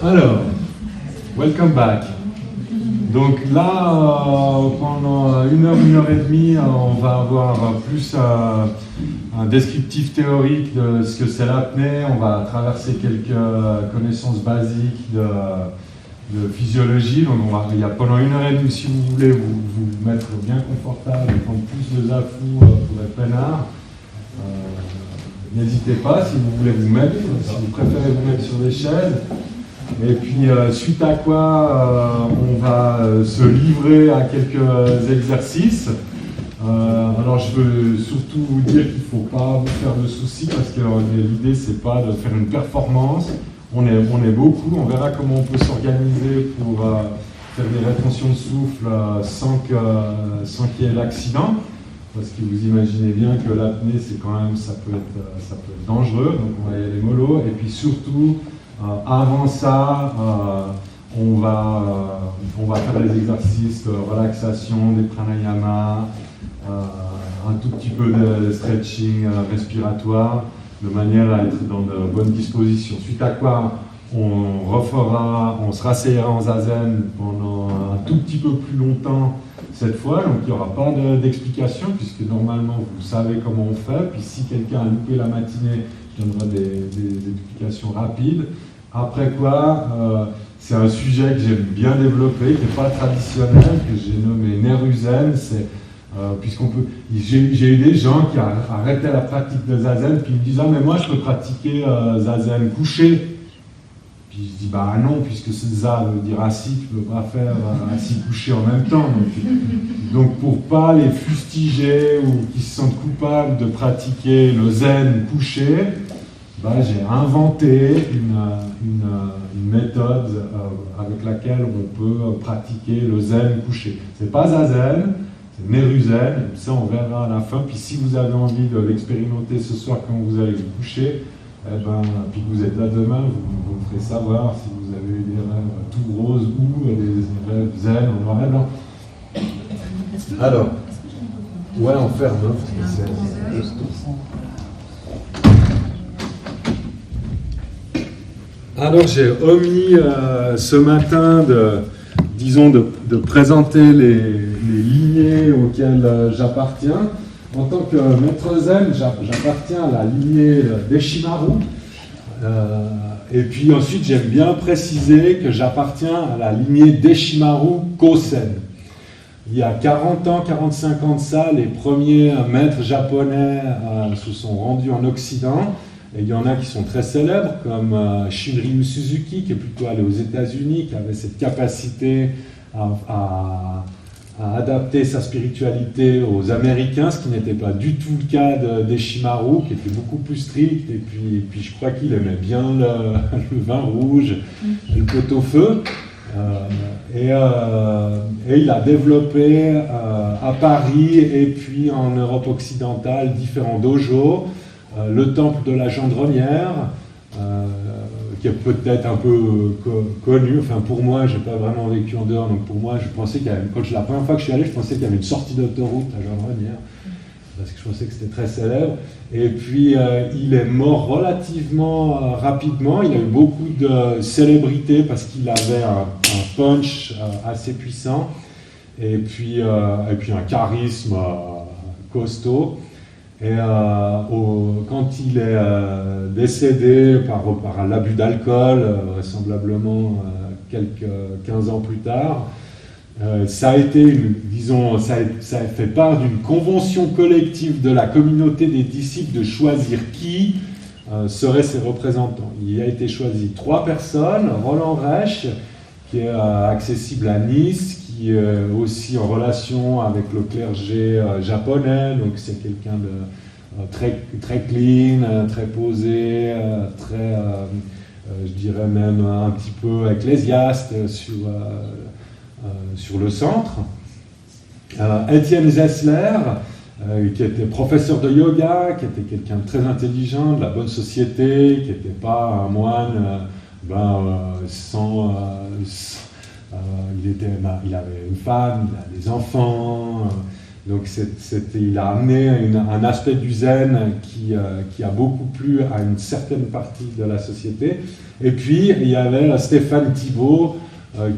Alors, welcome back. Donc là, pendant une heure et demie, on va avoir plus un descriptif théorique de ce que c'est l'apnée. On va traverser quelques connaissances basiques de physiologie. Donc il y a pendant une heure et demie, si vous voulez vous mettre bien confortable et prendre plus de zafou pour être peinard, n'hésitez pas si vous voulez vous mettre, si vous préférez vous mettre sur des chaises. Et puis suite à quoi on va se livrer à quelques exercices. Alors je veux surtout vous dire qu'il ne faut pas vous faire de soucis parce que l'idée c'est pas de faire une performance. On est beaucoup, on verra comment on peut s'organiser pour faire des rétentions de souffle sans qu'il y ait l'accident. Parce que vous imaginez bien que l'apnée c'est quand même ça peut être dangereux, donc on va y aller mollo. Et puis surtout avant ça, on va faire des exercices de relaxation, des pranayama, un tout petit peu de stretching respiratoire, de manière à être dans de bonnes dispositions. Suite à quoi, on se rasseyera en zazen pendant un tout petit peu plus longtemps cette fois, donc il n'y aura pas d'explication, puisque normalement vous savez comment on fait, puis si quelqu'un a loupé la matinée, je donnerai des explications rapides. Après quoi, c'est un sujet que j'aime bien développer, qui n'est pas traditionnel, que j'ai nommé Neruzen. J'ai eu des gens qui arrêtaient la pratique de Zazen, puis ils me disent « Ah, mais moi je peux pratiquer Zazen couché ». Puis je dis « Bah non, puisque c'est Za veut dire assis, tu ne peux pas faire assis couché en même temps. » Donc pour ne pas les fustiger ou qu'ils se sentent coupables de pratiquer le Zen couché, j'ai inventé une méthode avec laquelle on peut pratiquer le zen couché. C'est pas Zazen, c'est Neruzen, ça on verra à la fin. Puis si vous avez envie de l'expérimenter ce soir quand vous allez vous coucher, puis que vous êtes là demain, vous me ferez savoir si vous avez eu des rêves tout roses ou des rêves zen en noir et blanc. Alors, ouais, on ferme, parce que c'est... Alors j'ai omis ce matin de présenter les lignées auxquelles j'appartiens. En tant que maître zen, j'appartiens à la lignée d'Eshimaru. Et puis ensuite, j'aime bien préciser que j'appartiens à la lignée d'Eshimaru Kosen. Il y a 40 ans, 45 ans de ça, les premiers maîtres japonais se sont rendus en Occident. Et il y en a qui sont très célèbres, comme Shinryu Suzuki, qui est plutôt allé aux États-Unis, qui avait cette capacité à adapter sa spiritualité aux Américains, ce qui n'était pas du tout le cas d'Eshimaru, qui était beaucoup plus strict, et puis je crois qu'il aimait bien le vin rouge et le pot-au-feu. Et il a développé à Paris et puis en Europe occidentale différents dojos. Le temple de la Gendronnière, qui est peut-être un peu connu, enfin pour moi, je n'ai pas vraiment vécu en dehors, donc pour moi, je pensais qu'il y avait, la première fois que je suis allé, je pensais qu'il y avait une sortie d'autoroute à Gendronnière, parce que je pensais que c'était très célèbre, et puis il est mort relativement rapidement, il a eu beaucoup de célébrité parce qu'il avait un punch assez puissant, et puis un charisme costaud. Et quand il est décédé par l'abus d'alcool, vraisemblablement quelques 15 ans plus tard, ça a été, ça a fait part d'une convention collective de la communauté des disciples de choisir qui seraient ses représentants. Il a été choisi 3 personnes, Roland Reich, qui est accessible à Nice, qui est aussi en relation avec le clergé japonais, donc c'est quelqu'un de très clean, très posé, très, je dirais même un petit peu ecclésiaste sur le centre. Étienne Zessler, qui était professeur de yoga, qui était quelqu'un de très intelligent, de la bonne société, qui n'était pas un moine il avait une femme, il a des enfants, Donc il a amené un aspect du zen qui a beaucoup plu à une certaine partie de la société. Et puis il y avait Stéphane Thibault,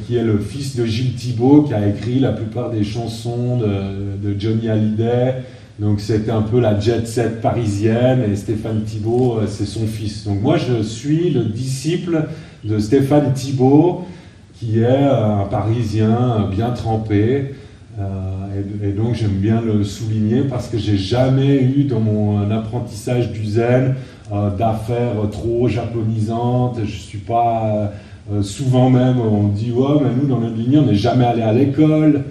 qui est le fils de Gilles Thibault, qui a écrit la plupart des chansons de Johnny Hallyday. Donc c'était un peu la jet set parisienne, et Stéphane Thibault, c'est son fils. Donc moi je suis le disciple de Stéphane Thibault, qui est un Parisien bien trempé. Et donc j'aime bien le souligner parce que j'ai jamais eu dans mon apprentissage du zen d'affaires trop japonisantes. Je suis pas souvent même, on me dit ouais, mais nous dans notre lignée on n'est jamais allé à l'école.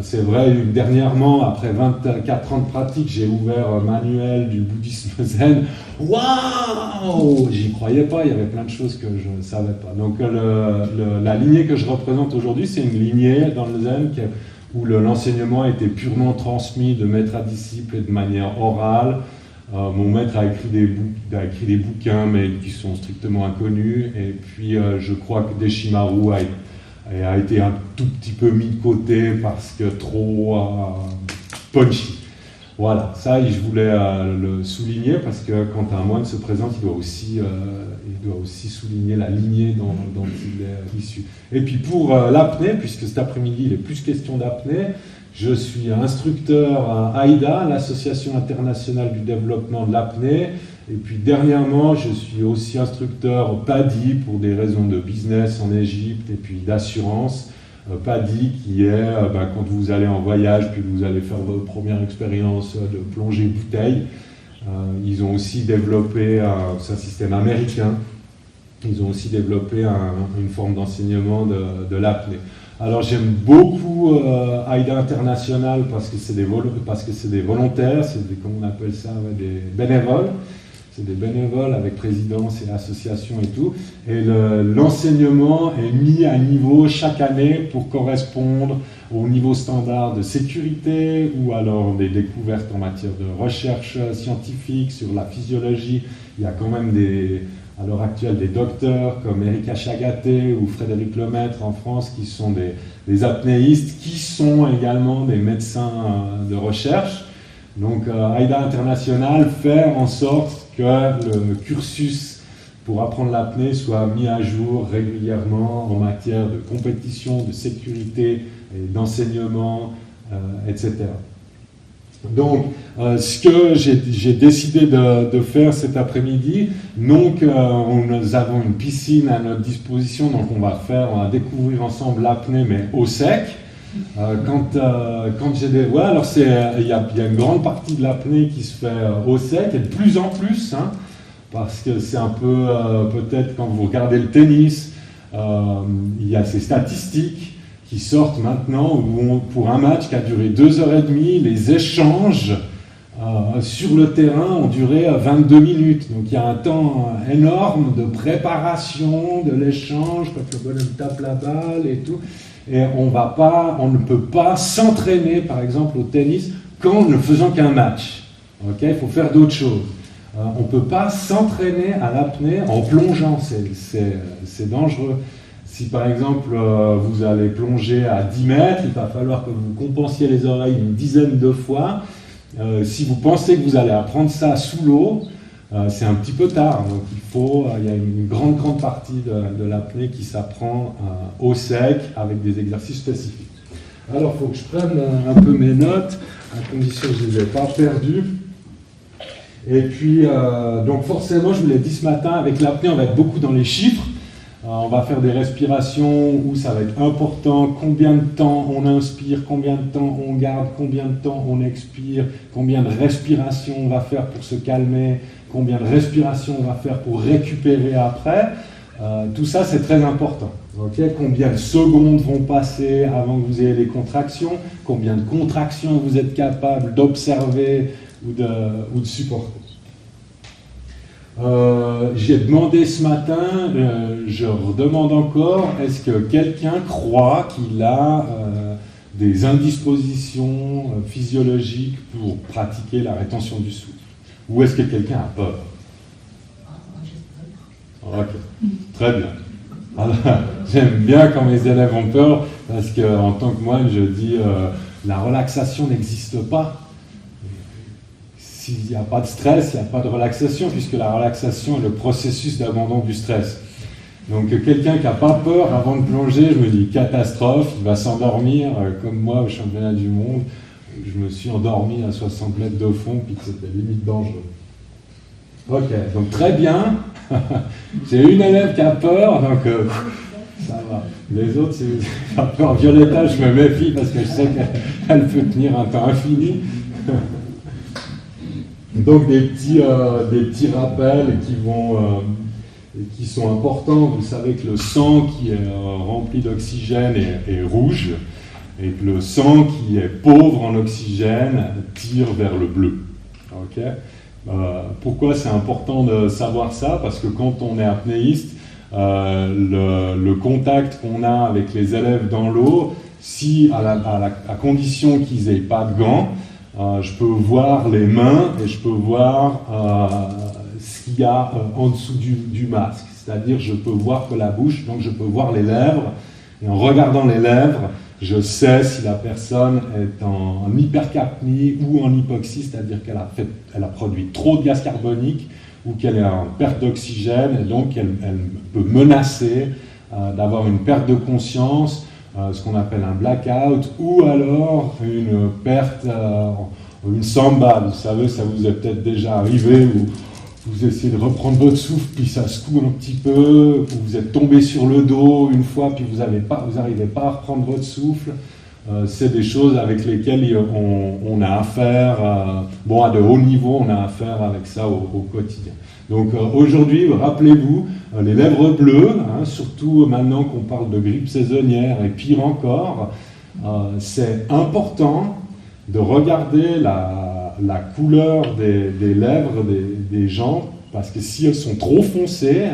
C'est vrai, dernièrement, après 24 ans de pratique, j'ai ouvert un manuel du bouddhisme zen. Waouh! J'y croyais pas, il y avait plein de choses que je ne savais pas. Donc la lignée que je représente aujourd'hui, c'est une lignée dans le zen où l'enseignement a été purement transmis de maître à disciple et de manière orale. Mon maître a écrit des bouquins, mais qui sont strictement inconnus. Et puis, je crois que Deshimaru a été un tout petit peu mis de côté parce que trop punchy. Voilà, ça je voulais le souligner parce que quand un moine se présente, il doit aussi souligner la lignée dont il est issu. Et puis pour l'apnée, puisque cet après-midi il est plus question d'apnée, je suis instructeur à AIDA, l'Association internationale du développement de l'apnée. Et puis dernièrement, je suis aussi instructeur PADI pour des raisons de business en Égypte et puis d'assurance. PADI qui est quand vous allez en voyage puis vous allez faire votre première expérience de plongée bouteille. Ils ont aussi développé, c'est un système américain, ils ont aussi développé une forme d'enseignement de l'apnée. Alors j'aime beaucoup AIDA International parce que c'est des volontaires, comment on appelle ça, des bénévoles. C'est des bénévoles avec présidence et association et tout. Et l'enseignement est mis à niveau chaque année pour correspondre au niveau standard de sécurité ou alors des découvertes en matière de recherche scientifique sur la physiologie. Il y a quand même à l'heure actuelle des docteurs comme Erika Chagaté ou Frédéric Lemaître en France qui sont des apnéistes, qui sont également des médecins de recherche. Donc AIDA International fait en sorte que le cursus pour apprendre l'apnée soit mis à jour régulièrement en matière de compétition, de sécurité, et d'enseignement, etc. Donc, ce que j'ai décidé de faire cet après-midi, donc nous avons une piscine à notre disposition, donc on va découvrir ensemble l'apnée, mais au sec. Quand j'ai ouais, alors il y a une grande partie de l'apnée qui se fait au sec, et de plus en plus, parce que c'est un peu, peut-être quand vous regardez le tennis, il y a ces statistiques qui sortent maintenant, où pour un match qui a duré 2h30, les échanges sur le terrain ont duré 22 minutes. Donc il y a un temps énorme de préparation de l'échange, quand le bonhomme tape la balle et tout. Et on ne peut pas s'entraîner, par exemple, au tennis, qu'en ne faisant qu'un match. Okay, il faut faire d'autres choses. On ne peut pas s'entraîner à l'apnée en plongeant, c'est dangereux. Si par exemple vous allez plonger à 10 mètres, il va falloir que vous compensiez les oreilles une dizaine de fois. Si vous pensez que vous allez apprendre ça sous l'eau, c'est un petit peu tard. Donc il y a une grande partie de l'apnée qui s'apprend au sec avec des exercices spécifiques. Alors il faut que je prenne un peu mes notes, à condition que je ne les ai pas perdues. Et puis, donc forcément, je vous l'ai dit ce matin, avec l'apnée, on va être beaucoup dans les chiffres. On va faire des respirations où ça va être important, combien de temps on inspire, combien de temps on garde, combien de temps on expire, combien de respirations on va faire pour se calmer, combien de respirations on va faire pour récupérer après. Tout ça, c'est très important. Okay, combien de secondes vont passer avant que vous ayez les contractions, combien de contractions vous êtes capable d'observer ou de supporter. J'ai demandé ce matin, je redemande encore, est-ce que quelqu'un croit qu'il a des indispositions physiologiques pour pratiquer la rétention du souffle? Ou est-ce que quelqu'un a peur? Ok, très bien. Alors, j'aime bien quand mes élèves ont peur, parce qu'en tant que moine, je dis la relaxation n'existe pas. S'il n'y a pas de stress, il n'y a pas de relaxation, puisque la relaxation est le processus d'abandon du stress. Donc quelqu'un qui n'a pas peur avant de plonger, je me dis catastrophe, il va s'endormir, comme moi au championnat du monde. Je me suis endormi à 60 mètres de fond, puis c'était limite dangereux. Ok, donc très bien. J'ai une élève qui a peur, donc ça va. Les autres, si vous avez peur, Violetta, je me méfie parce que je sais qu'elle peut tenir un temps infini. Donc des petits rappels qui sont importants. Vous savez que le sang qui est rempli d'oxygène est rouge, et que le sang qui est pauvre en oxygène tire vers le bleu. Okay. Pourquoi c'est important de savoir ça? Parce que quand on est apnéiste, le contact qu'on a avec les élèves dans l'eau, si à condition qu'ils n'aient pas de gants, je peux voir les mains et je peux voir ce qu'il y a en dessous du masque. C'est-à-dire je peux voir que la bouche, donc je peux voir les lèvres, et en regardant les lèvres, je sais si la personne est en hypercapnie ou en hypoxie, c'est-à-dire qu'elle a produit trop de gaz carbonique ou qu'elle est en perte d'oxygène, et donc elle peut menacer d'avoir une perte de conscience, ce qu'on appelle un blackout, ou alors une perte, une samba. Vous savez, ça vous est peut-être déjà arrivé, où vous essayez de reprendre votre souffle, puis ça secoue un petit peu, vous êtes tombé sur le dos une fois, puis vous n'arrivez pas à reprendre votre souffle. C'est des choses avec lesquelles on a affaire, à de haut niveau, on a affaire avec ça au quotidien. Donc aujourd'hui, rappelez-vous, les lèvres bleues, surtout maintenant qu'on parle de grippe saisonnière, et pire encore, c'est important de regarder la couleur des lèvres des gens, parce que si elles sont trop foncées,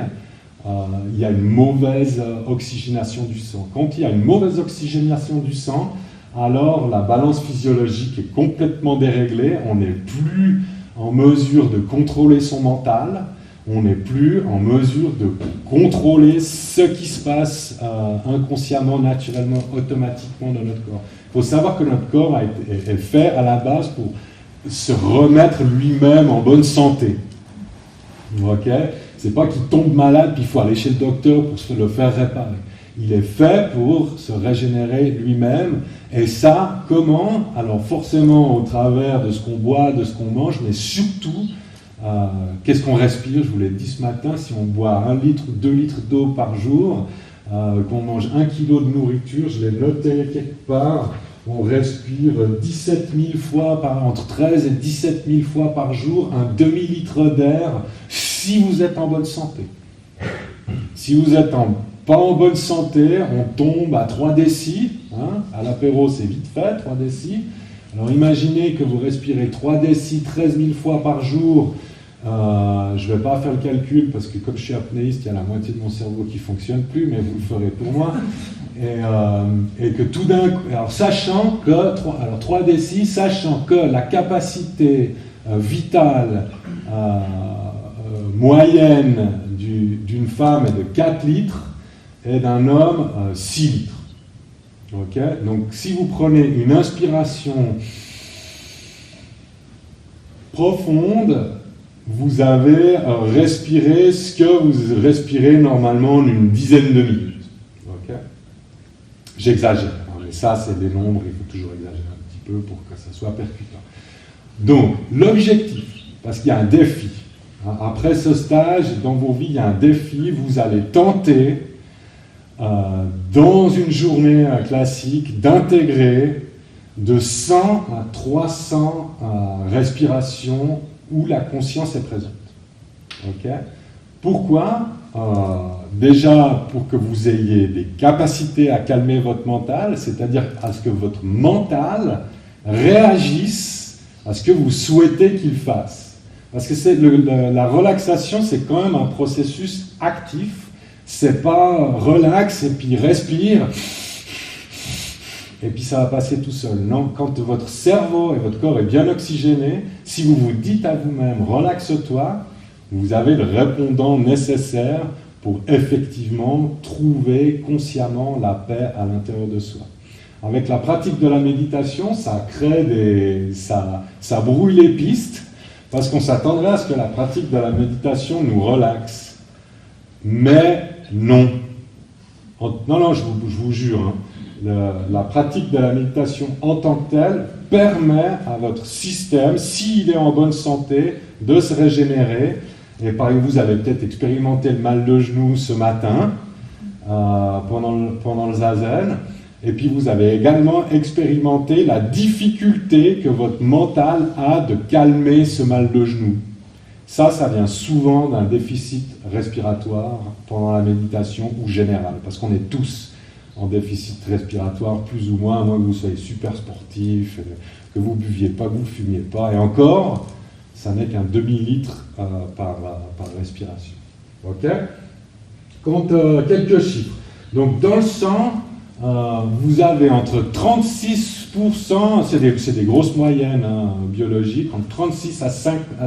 il y a une mauvaise oxygénation du sang. Quand il y a une mauvaise oxygénation du sang, alors la balance physiologique est complètement déréglée, on n'est plus en mesure de contrôler son mental, on n'est plus en mesure de contrôler ce qui se passe inconsciemment, naturellement, automatiquement dans notre corps. Il faut savoir que notre corps est fait à la base pour se remettre lui-même en bonne santé. Ok ? C'est pas qu'il tombe malade puis il faut aller chez le docteur pour se le faire réparer. Il est fait pour se régénérer lui-même. Et ça, comment? Alors forcément au travers de ce qu'on boit, de ce qu'on mange, mais surtout, qu'est-ce qu'on respire? Je vous l'ai dit ce matin, si on boit 1 litre ou 2 litres d'eau par jour, qu'on mange 1 kilo de nourriture, je l'ai noté quelque part, on respire 17 000 fois, entre 13 et 17 000 fois par jour, un demi-litre d'air, si vous êtes en bonne santé. Si vous n'êtes pas en bonne santé, on tombe à 3 décis, à l'apéro c'est vite fait, 3 décis. Alors imaginez que vous respirez 3 décis 13 000 fois par jour. Je ne vais pas faire le calcul parce que comme je suis apnéiste, il y a la moitié de mon cerveau qui ne fonctionne plus, mais vous le ferez pour moi. Et que tout d'un coup, alors sachant que, 3 décis, sachant que la capacité vitale moyenne d'une femme est de 4 litres et d'un homme 6 litres. Okay? Donc si vous prenez une inspiration profonde, vous avez respiré ce que vous respirez normalement en une dizaine de minutes. Okay? J'exagère, mais ça c'est des nombres, il faut toujours exagérer un petit peu pour que ça soit percutant. Donc l'objectif, parce qu'il y a un défi, après ce stage, dans vos vies, il y a un défi, vous allez tenter dans une journée classique d'intégrer de 100 à 300 respirations où la conscience est présente. Okay? Pourquoi? Déjà pour que vous ayez des capacités à calmer votre mental, c'est-à-dire à ce que votre mental réagisse à ce que vous souhaitez qu'il fasse. Parce que la relaxation, c'est quand même un processus actif. C'est pas relax et puis respire et puis ça va passer tout seul. Non, quand votre cerveau et votre corps est bien oxygéné, si vous vous dites à vous-même « relaxe-toi », vous avez le répondant nécessaire pour effectivement trouver consciemment la paix à l'intérieur de soi. avec la pratique de la méditation, ça brouille les pistes, parce qu'on s'attendrait à ce que la pratique de la méditation nous relaxe. Mais non. Non, je vous jure, hein, la pratique de la méditation en tant que telle permet à votre système, s'il est en bonne santé, de se régénérer. Et par exemple, vous avez peut-être expérimenté le mal de genou ce matin, pendant le zazen, et puis vous avez également expérimenté la difficulté que votre mental a de calmer ce mal de genou. Ça vient souvent d'un déficit respiratoire pendant la méditation ou général, parce qu'on est tous en déficit respiratoire, plus ou moins, à moins que vous soyez super sportif, que vous ne buviez pas, que vous ne fumiez pas, et encore, ça n'est qu'un demi-litre par respiration. Ok ? Quelques chiffres. Donc, dans le sang, vous avez entre 36%, c'est des grosses moyennes biologiques, entre 36 à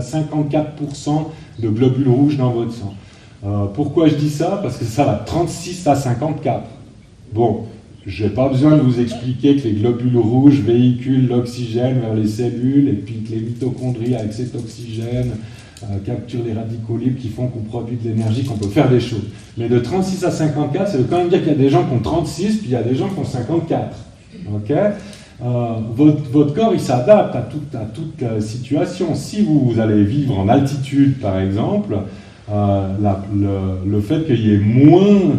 54% de globules rouges dans votre sang. Pourquoi je dis ça ? Parce que ça va de 36 à 54. Bon, je n'ai pas besoin de vous expliquer que les globules rouges véhiculent l'oxygène vers les cellules et puis que les mitochondries, avec cet oxygène, capturent les radicaux libres qui font qu'on produit de l'énergie, qu'on peut faire des choses. Mais de 36 à 54, ça veut quand même dire qu'il y a des gens qui ont 36, puis il y a des gens qui ont 54. Okay ? Votre corps, il s'adapte à toute situation. Si vous allez vivre en altitude, par exemple, le fait qu'il y ait moins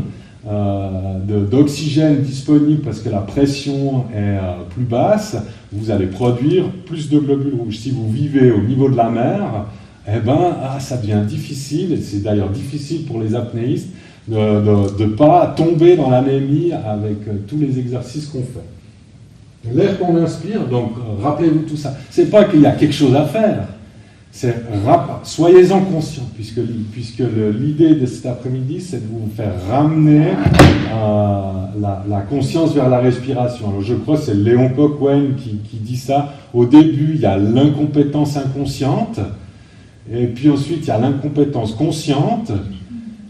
d'oxygène disponible parce que la pression est plus basse, vous allez produire plus de globules rouges. Si vous vivez au niveau de la mer, ça devient difficile, et c'est d'ailleurs difficile pour les apnéistes de ne pas tomber dans l'anémie avec tous les exercices qu'on fait. L'air qu'on inspire, donc rappelez-vous tout ça. C'est pas qu'il y a quelque chose à faire, soyez-en conscients, puisque l'idée de cet après-midi, c'est de vous faire ramener la conscience vers la respiration. Alors je crois que c'est Léon Cochrane qui dit ça. Au début, il y a l'incompétence inconsciente, et puis ensuite, il y a l'incompétence consciente,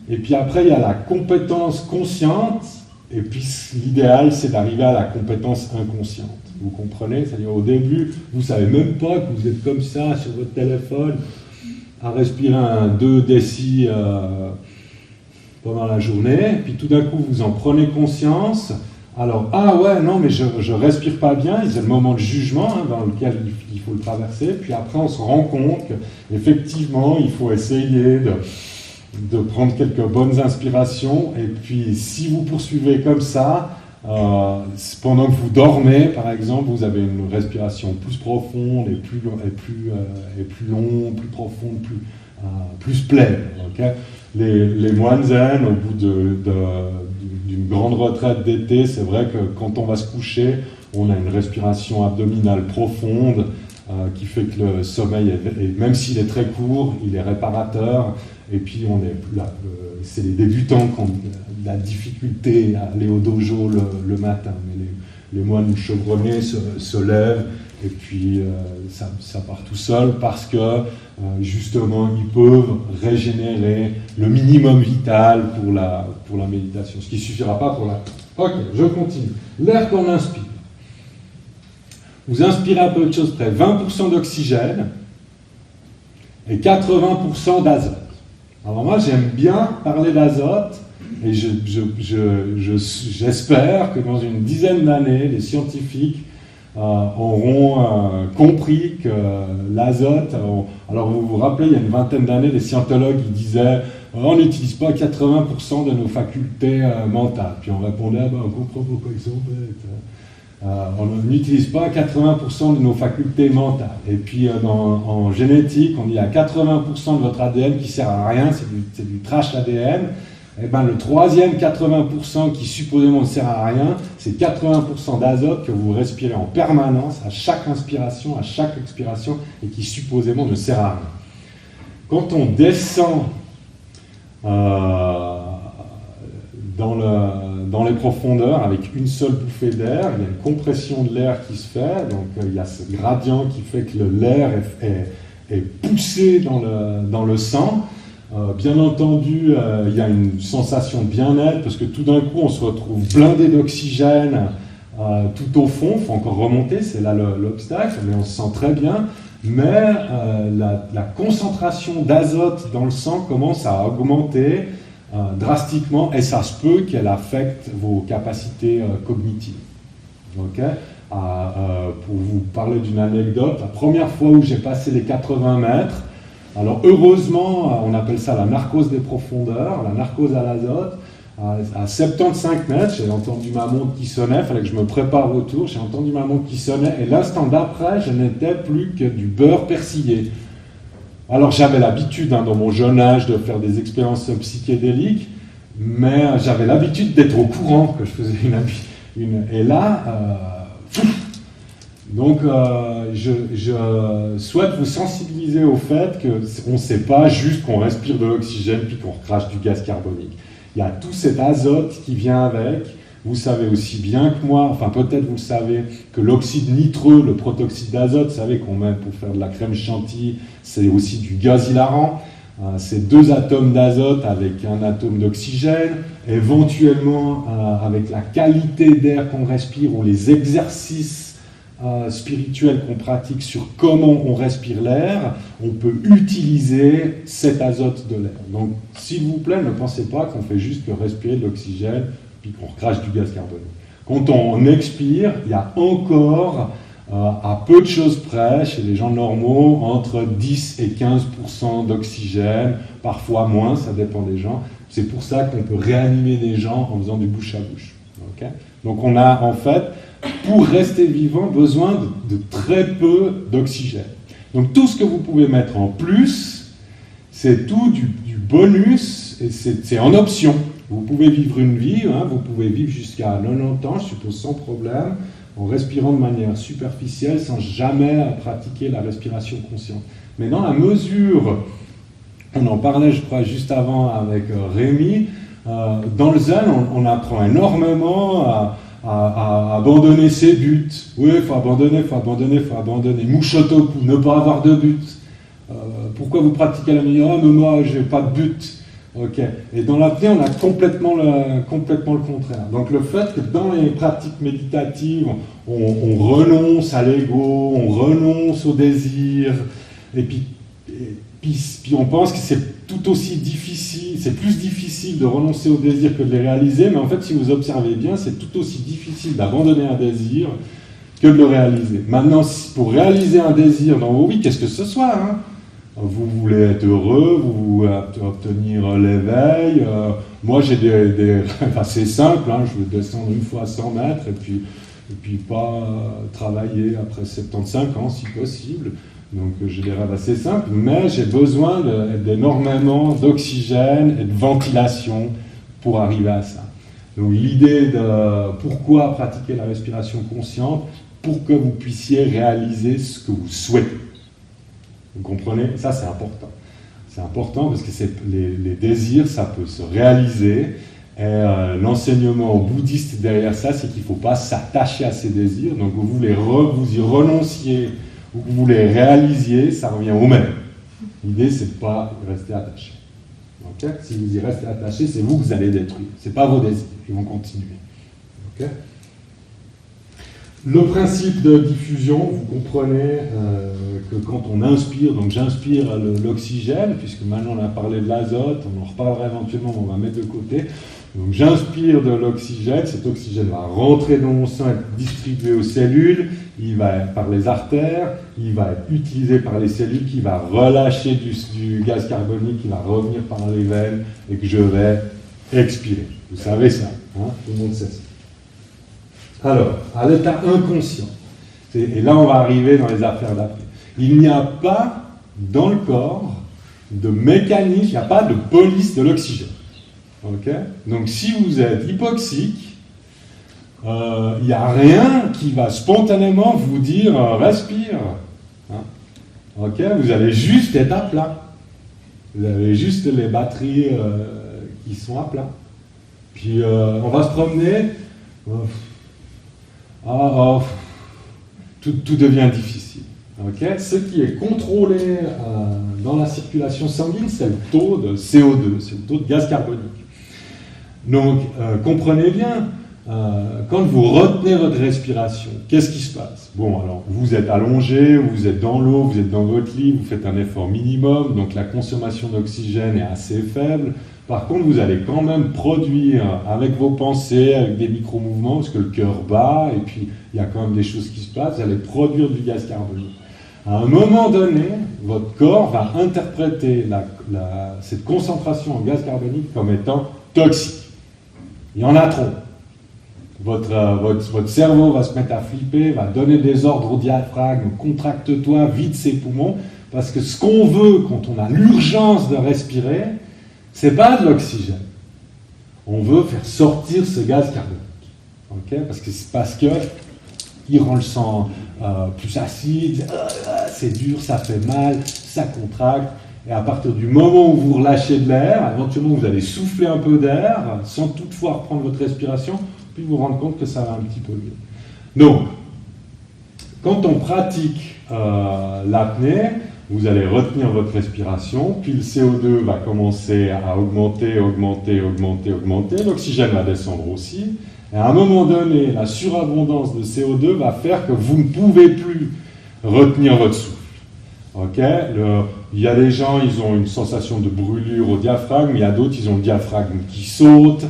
et puis après, il y a la compétence consciente, et puis l'idéal, c'est d'arriver à la compétence inconsciente. Vous comprenez ? C'est-à-dire, au début, vous ne savez même pas que vous êtes comme ça, sur votre téléphone, à respirer un 2 décis pendant la journée, puis tout d'un coup, vous en prenez conscience. Alors, mais je respire pas bien, c'est le moment de jugement dans lequel il faut le traverser, puis après on se rend compte qu'effectivement il faut essayer de prendre quelques bonnes inspirations, et puis si vous poursuivez comme ça, pendant que vous dormez par exemple, vous avez une respiration plus profonde et plus longue, plus profonde, plus pleine. Okay ? Les moines zen, au bout d'une grande retraite d'été, c'est vrai que quand on va se coucher, on a une respiration abdominale profonde qui fait que le sommeil, même s'il est très court, il est réparateur. Et puis, c'est les débutants qui ont la difficulté à aller au dojo le matin. Mais les moines chevronnés se lèvent, et puis ça part tout seul parce que justement ils peuvent régénérer le minimum vital pour la méditation, ce qui ne suffira pas pour la... Ok, je continue. L'air qu'on inspire. Vous inspirez à peu de choses près 20% d'oxygène et 80% d'azote. Alors moi j'aime bien parler d'azote, et j'espère que dans une dizaine d'années, les scientifiques auront compris que l'azote... Alors vous vous rappelez, il y a une vingtaine d'années, les scientologues ils disaient on n'utilise pas 80% de nos facultés mentales. Puis on répondait on comprend pourquoi ils sont bêtes. On n'utilise pas 80% de nos facultés mentales. Et puis en génétique, on dit à 80% de votre ADN qui sert à rien, c'est du trash ADN. Et le troisième 80% qui supposément ne sert à rien, c'est 80% d'azote que vous respirez en permanence, à chaque inspiration, à chaque expiration, et qui supposément ne sert à rien. Quand on descend dans les profondeurs avec une seule bouffée d'air, il y a une compression de l'air qui se fait, donc il y a ce gradient qui fait que l'air est poussé dans le sang. Bien entendu, il y a une sensation de bien-être parce que tout d'un coup on se retrouve blindé d'oxygène tout au fond, il faut encore remonter, c'est là l'obstacle, mais on se sent très bien. Mais la concentration d'azote dans le sang commence à augmenter drastiquement et ça se peut qu'elle affecte vos capacités cognitives. Okay. Pour vous parler d'une anecdote, la première fois où j'ai passé les 80 mètres, alors heureusement, on appelle ça la narcose des profondeurs, la narcose à l'azote. À 75 mètres, j'ai entendu ma montre qui sonnait, il fallait que je me prépare au tour, j'ai entendu ma montre qui sonnait, et l'instant d'après, je n'étais plus que du beurre persillé. Alors j'avais l'habitude, dans mon jeune âge, de faire des expériences psychédéliques, mais j'avais l'habitude d'être au courant que je faisais une et là, donc je souhaite vous sensibiliser au fait qu'on ne sait pas juste qu'on respire de l'oxygène puis qu'on recrache du gaz carbonique. Il y a tout cet azote qui vient avec. Vous savez aussi bien que moi, enfin peut-être vous le savez, que l'oxyde nitreux, le protoxyde d'azote, vous savez qu'on met pour faire de la crème chantilly, c'est aussi du gaz hilarant. C'est 2 atomes d'azote avec un atome d'oxygène. Éventuellement, avec la qualité d'air qu'on respire ou les exercices spirituels qu'on pratique sur comment on respire l'air, on peut utiliser cet azote de l'air. Donc, s'il vous plaît, ne pensez pas qu'on fait juste que respirer de l'oxygène puis qu'on recrache du gaz carbonique. Quand on expire, il y a encore, à peu de choses près, chez les gens normaux, entre 10 et 15% d'oxygène, parfois moins, ça dépend des gens. C'est pour ça qu'on peut réanimer des gens en faisant du bouche à bouche. Okay. Donc on a en fait, pour rester vivant, besoin de très peu d'oxygène. Donc tout ce que vous pouvez mettre en plus, c'est tout du bonus, et c'est en option. Vous pouvez vivre une vie, vous pouvez vivre jusqu'à 90 ans, je suppose sans problème, en respirant de manière superficielle, sans jamais pratiquer la respiration consciente. Mais dans la mesure, on en parlait je crois juste avant avec Rémi, dans le zen, on apprend énormément à abandonner ses buts. Oui, il faut abandonner. Mushotoku, ne pas avoir de but. Pourquoi vous pratiquez la meilleure? Mais moi, je n'ai pas de but. Okay. Et dans l'apnée, on a complètement le contraire. Donc le fait que dans les pratiques méditatives, on renonce à l'ego, on renonce au désir, et puis on pense que c'est tout aussi difficile, c'est plus difficile de renoncer au désir que de les réaliser, mais en fait, si vous observez bien, c'est tout aussi difficile d'abandonner un désir que de le réaliser. Maintenant, pour réaliser un désir dans vos vies, qu'est-ce que ce soit, vous voulez être heureux, vous voulez obtenir l'éveil. Moi, j'ai des rêves assez simples. Je veux descendre une fois à 100 mètres et puis pas travailler après 75 ans, si possible. Donc, j'ai des rêves assez simples, mais j'ai besoin d'énormément d'oxygène et de ventilation pour arriver à ça. Donc, l'idée de pourquoi pratiquer la respiration consciente, pour que vous puissiez réaliser ce que vous souhaitez. Vous comprenez? Ça, c'est important. C'est important parce que les désirs, ça peut se réaliser. Et l'enseignement bouddhiste derrière ça, c'est qu'il ne faut pas s'attacher à ces désirs. Donc, vous y renonciez, ou vous les réalisiez, ça revient au même. L'idée, c'est de ne pas rester attaché. Okay? Si vous y restez attaché, c'est vous que vous allez détruire. Ce n'est pas vos désirs. Ils vont continuer. Okay? Le principe de diffusion, vous comprenez que quand on inspire, donc j'inspire l'oxygène, puisque maintenant on a parlé de l'azote, on en reparlera éventuellement, mais on va mettre de côté. Donc j'inspire de l'oxygène, cet oxygène va rentrer dans mon sang, être distribué aux cellules, il va être par les artères, il va être utilisé par les cellules, qui va relâcher du gaz carbonique, qui va revenir par les veines, et que je vais expirer. Vous savez ça, tout le monde sait ça. Alors, à l'état inconscient, et là on va arriver dans les affaires d'après, il n'y a pas dans le corps de mécanisme, il n'y a pas de police de l'oxygène. Okay? Donc si vous êtes hypoxique, il n'y a rien qui va spontanément vous dire respire. Okay? Vous allez juste être à plat. Vous avez juste les batteries qui sont à plat. Puis on va se promener. Tout devient difficile. Okay? Ce qui est contrôlé dans la circulation sanguine, c'est le taux de CO2, c'est le taux de gaz carbonique. Donc, comprenez bien, quand vous retenez votre respiration, qu'est-ce qui se passe? Bon, alors, vous êtes allongé, vous êtes dans l'eau, vous êtes dans votre lit, vous faites un effort minimum, donc la consommation d'oxygène est assez faible. Par contre, vous allez quand même produire avec vos pensées, avec des micro-mouvements, parce que le cœur bat, et puis il y a quand même des choses qui se passent, vous allez produire du gaz carbonique. À un moment donné, votre corps va interpréter cette concentration en gaz carbonique comme étant toxique. Il y en a trop. Votre cerveau va se mettre à flipper, va donner des ordres au diaphragme, contracte-toi, vide ses poumons, parce que ce qu'on veut quand on a l'urgence de respirer, c'est pas de l'oxygène. On veut faire sortir ce gaz carbonique. Okay? Parce que il rend le sang plus acide, c'est dur, ça fait mal, ça contracte. Et à partir du moment où vous relâchez de l'air, éventuellement vous allez souffler un peu d'air, sans toutefois reprendre votre respiration, puis vous rendre compte que ça va un petit peu mieux. Donc, quand on pratique l'apnée, vous allez retenir votre respiration, puis le CO2 va commencer à augmenter, l'oxygène va descendre aussi, et à un moment donné, la surabondance de CO2 va faire que vous ne pouvez plus retenir votre souffle. Okay? Il y a des gens, ils ont une sensation de brûlure au diaphragme, il y a d'autres, ils ont le diaphragme qui saute.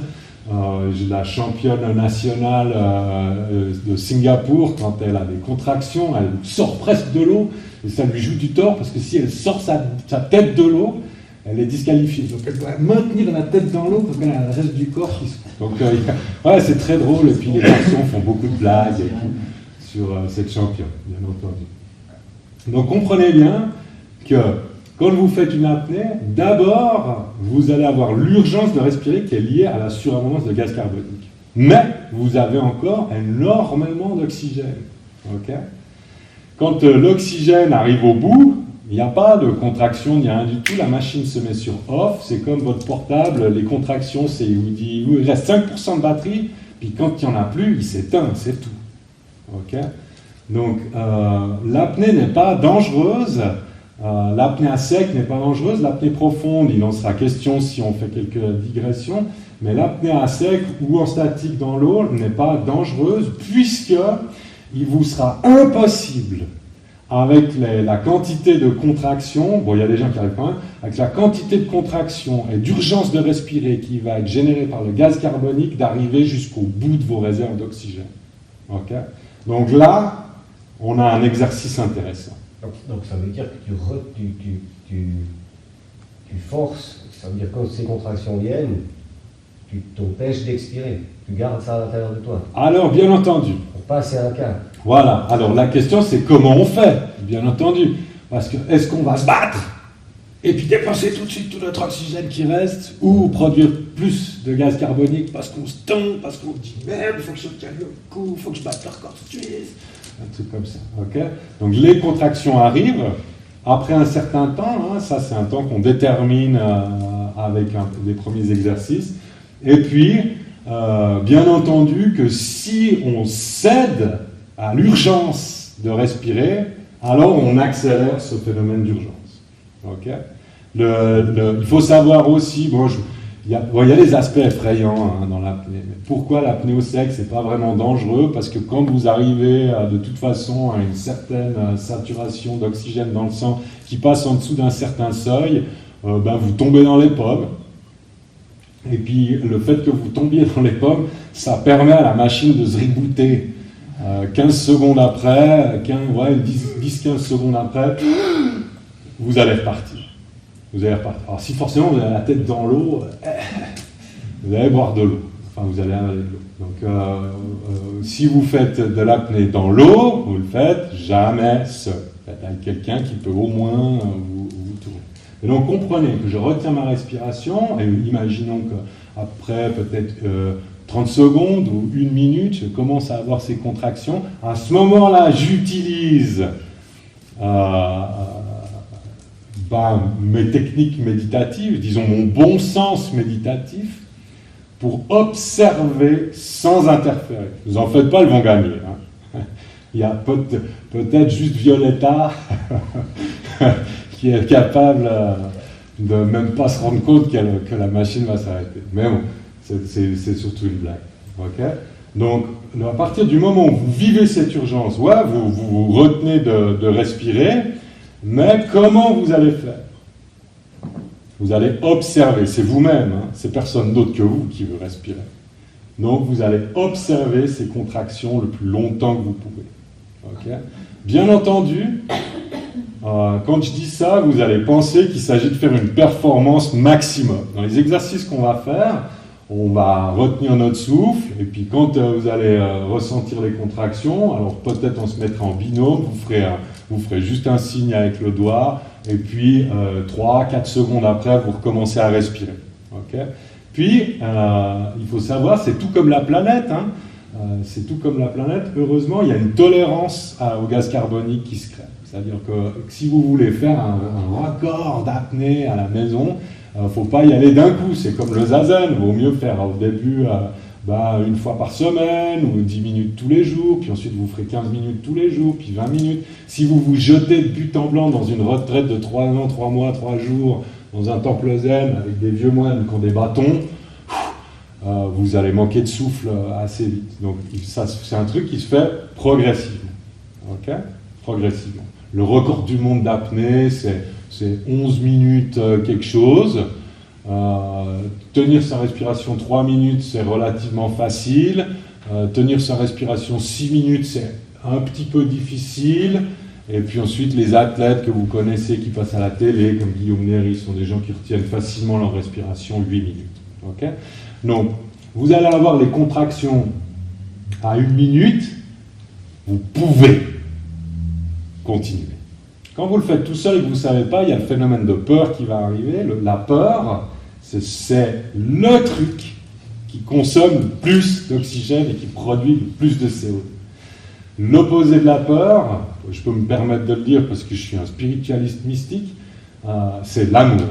La championne nationale de Singapour, quand elle a des contractions, elle sort presque de l'eau, et ça lui joue du tort, parce que si elle sort sa tête de l'eau, elle est disqualifiée. Donc elle doit maintenir la tête dans l'eau, parce qu'elle a le reste du corps qui se... Donc ouais, c'est très drôle, et puis les garçons font beaucoup de blagues sur cette championne, bien entendu. Donc comprenez bien que quand vous faites une apnée, d'abord, vous allez avoir l'urgence de respirer qui est liée à la surabondance de gaz carbonique. Mais vous avez encore énormément d'oxygène. Okay? Quand l'oxygène arrive au bout, il n'y a pas de contraction, il n'y a rien du tout, la machine se met sur off, c'est comme votre portable, les contractions, c'est il vous dit il reste 5% de batterie, puis quand il n'y en a plus, il s'éteint, c'est tout. Okay? Donc l'apnée n'est pas dangereuse. L'apnée à sec n'est pas dangereuse, l'apnée profonde, il en sera question si on fait quelques digressions, mais l'apnée à sec ou en statique dans l'eau n'est pas dangereuse puisque il vous sera impossible, avec la quantité de contraction, bon il y a des gens qui arrivent quand même, avec la quantité de contraction et d'urgence de respirer qui va être générée par le gaz carbonique, d'arriver jusqu'au bout de vos réserves d'oxygène. Okay? Donc là, on a un exercice intéressant. Donc ça veut dire que tu forces, ça veut dire que quand ces contractions viennent, tu t'empêches d'expirer, tu gardes ça à l'intérieur de toi. Alors bien entendu. Pour passer à un cas. Voilà, alors la question c'est comment on fait, bien entendu. Parce que est-ce qu'on va se battre et puis dépenser tout de suite tout notre oxygène qui reste, ou produire plus de gaz carbonique parce qu'on se tend, parce qu'on se dit merde, il faut que je tienne le coup, il faut que je batte le record suisse. Un truc comme ça, ok? Donc les contractions arrivent, après un certain temps, hein, ça c'est un temps qu'on détermine avec des premiers exercices, et puis, bien entendu que si on cède à l'urgence de respirer, alors on accélère ce phénomène d'urgence, ok? Il faut savoir aussi, bon, il y a des aspects effrayants hein, dans l'apnée. Pourquoi l'apnée au sec, c'est pas vraiment dangereux? Parce que quand vous arrivez de toute façon à une certaine saturation d'oxygène dans le sang qui passe en dessous d'un certain seuil, vous tombez dans les pommes. Et puis le fait que vous tombiez dans les pommes, ça permet à la machine de se rebooter. 15 secondes après, 10-15 secondes après, vous allez repartir. Alors si forcément vous avez la tête dans l'eau, vous allez boire de l'eau. Enfin, vous allez avaler de l'eau. Donc, si vous faites de l'apnée dans l'eau, vous le faites jamais seul. Faites avec quelqu'un qui peut au moins vous tourner. Et donc, comprenez que je retiens ma respiration, et imaginons qu'après peut-être 30 secondes ou 1 minute, je commence à avoir ces contractions. À ce moment-là, j'utilise mes techniques méditatives, disons mon bon sens méditatif, pour observer sans interférer. Vous en faites pas, elles vont gagner. Hein. Il y a peut-être juste Violetta qui est capable de même pas se rendre compte que la machine va s'arrêter. Mais bon, c'est surtout une blague. Okay? Donc, à partir du moment où vous vivez cette urgence, ouais, vous retenez de respirer, mais comment vous allez faire? Vous allez observer, c'est vous-même, hein, c'est personne d'autre que vous qui veut respirer. Donc, vous allez observer ces contractions le plus longtemps que vous pouvez. Okay? Bien entendu, quand je dis ça, vous allez penser qu'il s'agit de faire une performance maximum. Dans les exercices qu'on va faire, on va retenir notre souffle, et puis quand vous allez ressentir les contractions, alors peut-être on se mettra en binôme, vous ferez juste un signe avec le doigt, et puis 3-4 secondes après, vous recommencez à respirer. Okay? Puis, il faut savoir, c'est tout comme la planète, hein. C'est tout comme la planète. Heureusement, il y a une tolérance au gaz carbonique qui se crée. C'est-à-dire que si vous voulez faire un record d'apnée à la maison, il ne faut pas y aller d'un coup. C'est comme le zazen. Il vaut mieux faire au début une fois par semaine ou 10 minutes tous les jours. Puis ensuite, vous ferez 15 minutes tous les jours, puis 20 minutes. Si vous vous jetez de but en blanc dans une retraite de 3 ans, 3 mois, 3 jours, dans un temple zen avec des vieux moines qui ont des bâtons, vous allez manquer de souffle assez vite. Donc ça, c'est un truc qui se fait progressivement. Okay? Progressivement. Le record du monde d'apnée, c'est 11 minutes quelque chose. Tenir sa respiration 3 minutes, c'est relativement facile. Tenir sa respiration 6 minutes, c'est un petit peu difficile. Et puis ensuite, les athlètes que vous connaissez qui passent à la télé, comme Guillaume Néry, sont des gens qui retiennent facilement leur respiration 8 minutes. Okay? Donc, vous allez avoir les contractions à 1 minute, vous pouvez continuer. Quand vous le faites tout seul et que vous ne savez pas, il y a le phénomène de peur qui va arriver. La peur, c'est le truc qui consomme le plus d'oxygène et qui produit le plus de CO2. L'opposé de la peur, je peux me permettre de le dire parce que je suis un spiritualiste mystique, c'est l'amour.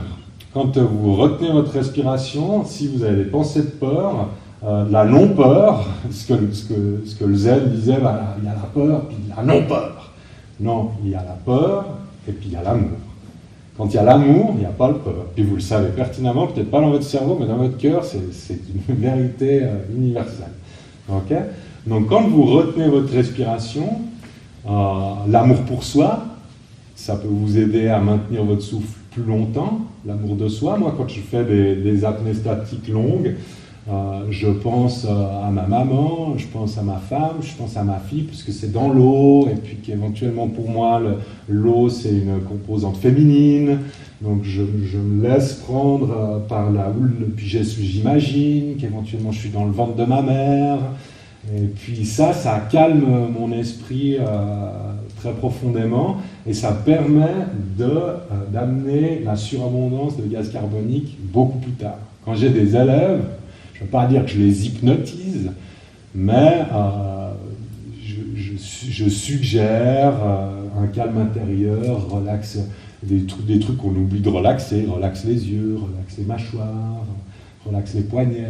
Quand vous retenez votre respiration, si vous avez des pensées de peur, la non-peur, ce que le zen disait, il y a la peur, puis la non-peur. Non, il y a la peur, et puis il y a l'amour. Quand il y a l'amour, il n'y a pas le peur. Puis vous le savez pertinemment, peut-être pas dans votre cerveau, mais dans votre cœur, c'est une vérité universelle. Okay? Donc quand vous retenez votre respiration, l'amour pour soi, ça peut vous aider à maintenir votre souffle plus longtemps, l'amour de soi. Moi, quand je fais des apnées statiques longues, je pense à ma maman, je pense à ma femme, je pense à ma fille, puisque c'est dans l'eau, et puis qu'éventuellement pour moi, l'eau c'est une composante féminine, donc je me laisse prendre par la houle, puis j'imagine qu'éventuellement je suis dans le ventre de ma mère, et puis ça calme mon esprit très profondément, et ça permet d'amener la surabondance de gaz carbonique beaucoup plus tard. Quand j'ai des élèves, je ne veux pas dire que je les hypnotise, mais je suggère un calme intérieur, relaxe, des trucs qu'on oublie de relaxer, relaxe les yeux, relaxe les mâchoires, relaxe les poignets,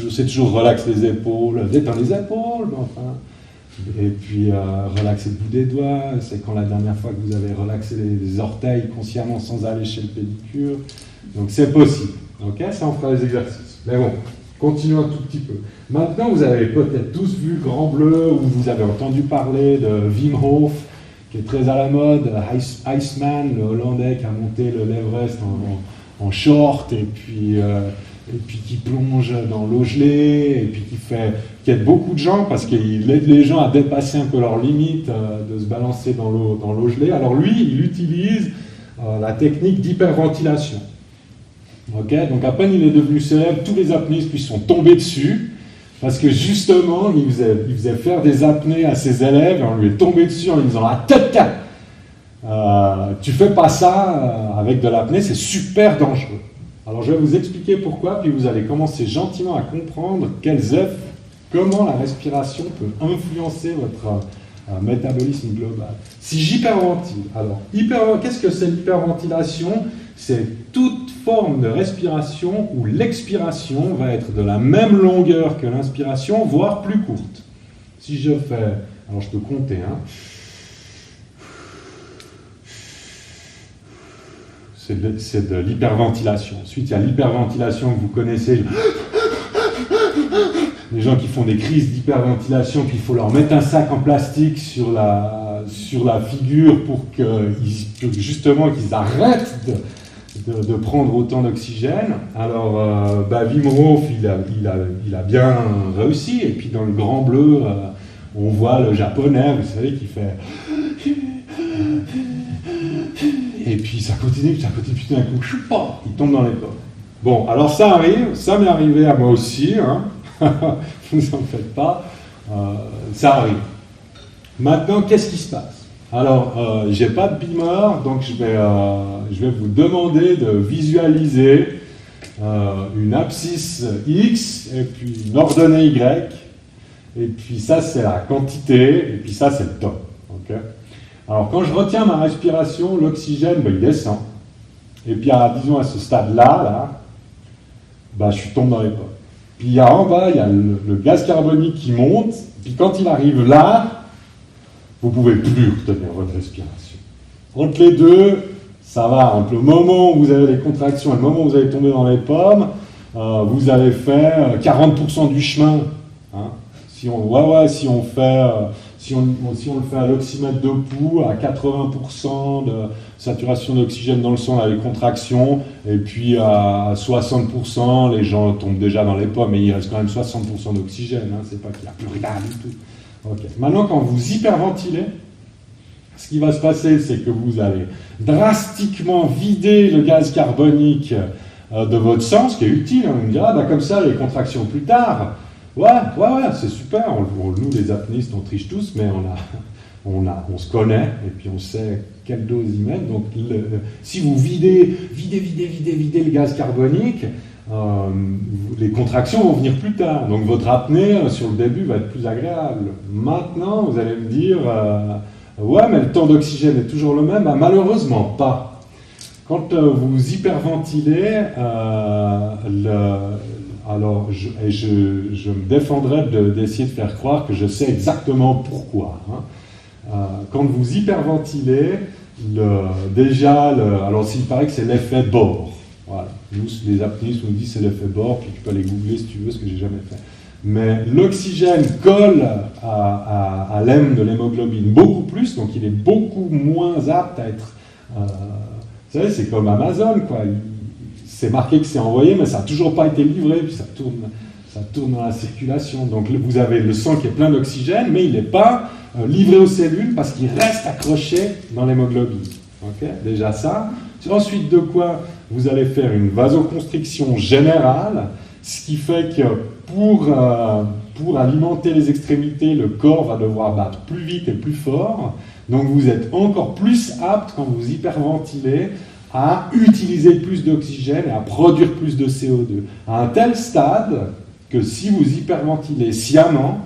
c'est toujours relaxe les épaules, détends les épaules, enfin. Et puis relaxer le bout des doigts, c'est quand la dernière fois que vous avez relaxé les orteils consciemment sans aller chez le pédicure. Donc c'est possible, ok? Ça on fera les exercices. Mais bon, continuons un tout petit peu. Maintenant, vous avez peut-être tous vu Grand Bleu, ou vous avez entendu parler de Wim Hof, qui est très à la mode, Iceman, le Hollandais qui a monté l'Everest en short, et puis qui plonge dans l'eau gelée, et puis qui aide beaucoup de gens, parce qu'il aide les gens à dépasser un peu leurs limites, de se balancer dans l'eau gelée. Alors lui, il utilise la technique d'hyperventilation. Okay, donc à peine il est devenu célèbre, tous les apnéistes lui sont tombés dessus, parce que justement, il faisait faire des apnées à ses élèves, et on lui est tombé dessus en lui disant « Ah, tu fais pas ça avec de l'apnée, c'est super dangereux ». Alors je vais vous expliquer pourquoi, puis vous allez commencer gentiment à comprendre comment la respiration peut influencer votre métabolisme global. Si j'hyperventile, alors qu'est-ce que c'est l'hyperventilation ? C'est toute forme de respiration où l'expiration va être de la même longueur que l'inspiration, voire plus courte. Si je fais, alors je peux compter, hein. C'est de l'hyperventilation. Ensuite, il y a l'hyperventilation que vous connaissez. les gens qui font des crises d'hyperventilation, puis il faut leur mettre un sac en plastique sur la figure pour justement qu'ils arrêtent de prendre autant d'oxygène. Alors, Wim Hof, il a bien réussi, et puis dans le Grand Bleu, on voit le japonais, vous savez, qui fait... Et puis ça continue, puis d'un coup, il tombe dans les pommes. Bon, alors ça arrive, ça m'est arrivé à moi aussi, hein. Vous en faites pas, ça arrive. Maintenant, qu'est-ce qui se passe? Alors, j'ai pas de beamer, donc je vais vous demander de visualiser une abscisse X, et puis une ordonnée Y, et puis ça c'est la quantité, et puis ça c'est le temps. Okay. Alors quand je retiens ma respiration, l'oxygène, il descend. Et puis disons à ce stade-là, je tombe dans les pommes. Puis en bas, il y a le gaz carbonique qui monte, puis quand il arrive là, vous ne pouvez plus retenir votre respiration. Entre les deux, ça va. Entre le moment où vous avez les contractions et le moment où vous allez tomber dans les pommes, vous avez fait 40% du chemin. Hein. Si on le fait à l'oxymètre de pouls, à 80% de saturation d'oxygène dans le sang avec contraction, et puis à 60%, les gens tombent déjà dans les pommes, mais il reste quand même 60% d'oxygène, hein, c'est pas qu'il n'y a plus rien du tout. Okay. Maintenant, quand vous hyperventilez, ce qui va se passer, c'est que vous allez drastiquement vider le gaz carbonique de votre sang, ce qui est utile. On me dira, comme ça, les contractions plus tard, ouais, c'est super. Nous, les apnéistes, on triche tous, mais on se connaît, et puis on sait quelle dose y mettre. Donc, si vous videz le gaz carbonique, les contractions vont venir plus tard. Donc, votre apnée, sur le début, va être plus agréable. Maintenant, vous allez me dire, ouais, mais le temps d'oxygène est toujours le même. Malheureusement, pas. Quand vous hyperventilez, alors, je me défendrai d'essayer de faire croire que je sais exactement pourquoi. Hein. Quand vous hyperventilez, alors il paraît que c'est l'effet Bohr. Voilà. Nous, les apnéistes, on nous dit c'est l'effet Bohr, puis tu peux aller googler si tu veux, ce que j'ai jamais fait. Mais l'oxygène colle à l'hème de l'hémoglobine beaucoup plus, donc il est beaucoup moins apte à être... vous savez, c'est comme Amazon, quoi. C'est marqué que c'est envoyé, mais ça n'a toujours pas été livré, puis ça tourne dans la circulation. Donc vous avez le sang qui est plein d'oxygène, mais il n'est pas livré aux cellules parce qu'il reste accroché dans l'hémoglobine. Okay, déjà ça. Ensuite de quoi vous allez faire une vasoconstriction générale, ce qui fait que pour alimenter les extrémités, le corps va devoir battre plus vite et plus fort. Donc vous êtes encore plus apte, quand vous hyperventilez, à utiliser plus d'oxygène et à produire plus de CO2. À un tel stade que si vous hyperventilez sciemment,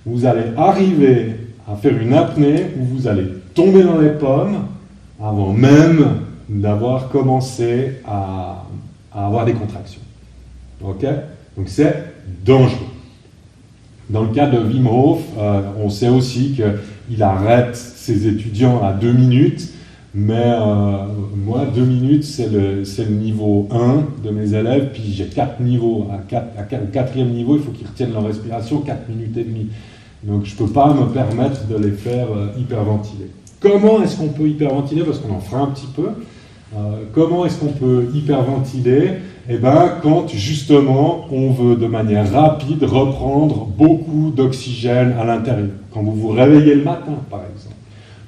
vous allez arriver à faire une apnée où vous allez tomber dans les pommes avant même d'avoir commencé à avoir des contractions. Ok ? Donc c'est dangereux. Dans le cas de Wim Hof, on sait aussi qu'il arrête ses étudiants à 2 minutes, mais moi, 2 minutes, c'est le niveau 1 de mes élèves, puis j'ai 4 niveaux. Au 4e niveau, il faut qu'ils retiennent leur respiration 4 minutes et demie. Donc je ne peux pas me permettre de les faire hyperventiler. Comment est-ce qu'on peut hyperventiler? Parce qu'on en fera un petit peu. Comment est-ce qu'on peut hyperventiler? Eh bien, quand justement on veut de manière rapide reprendre beaucoup d'oxygène à l'intérieur. Quand vous vous réveillez le matin, par exemple.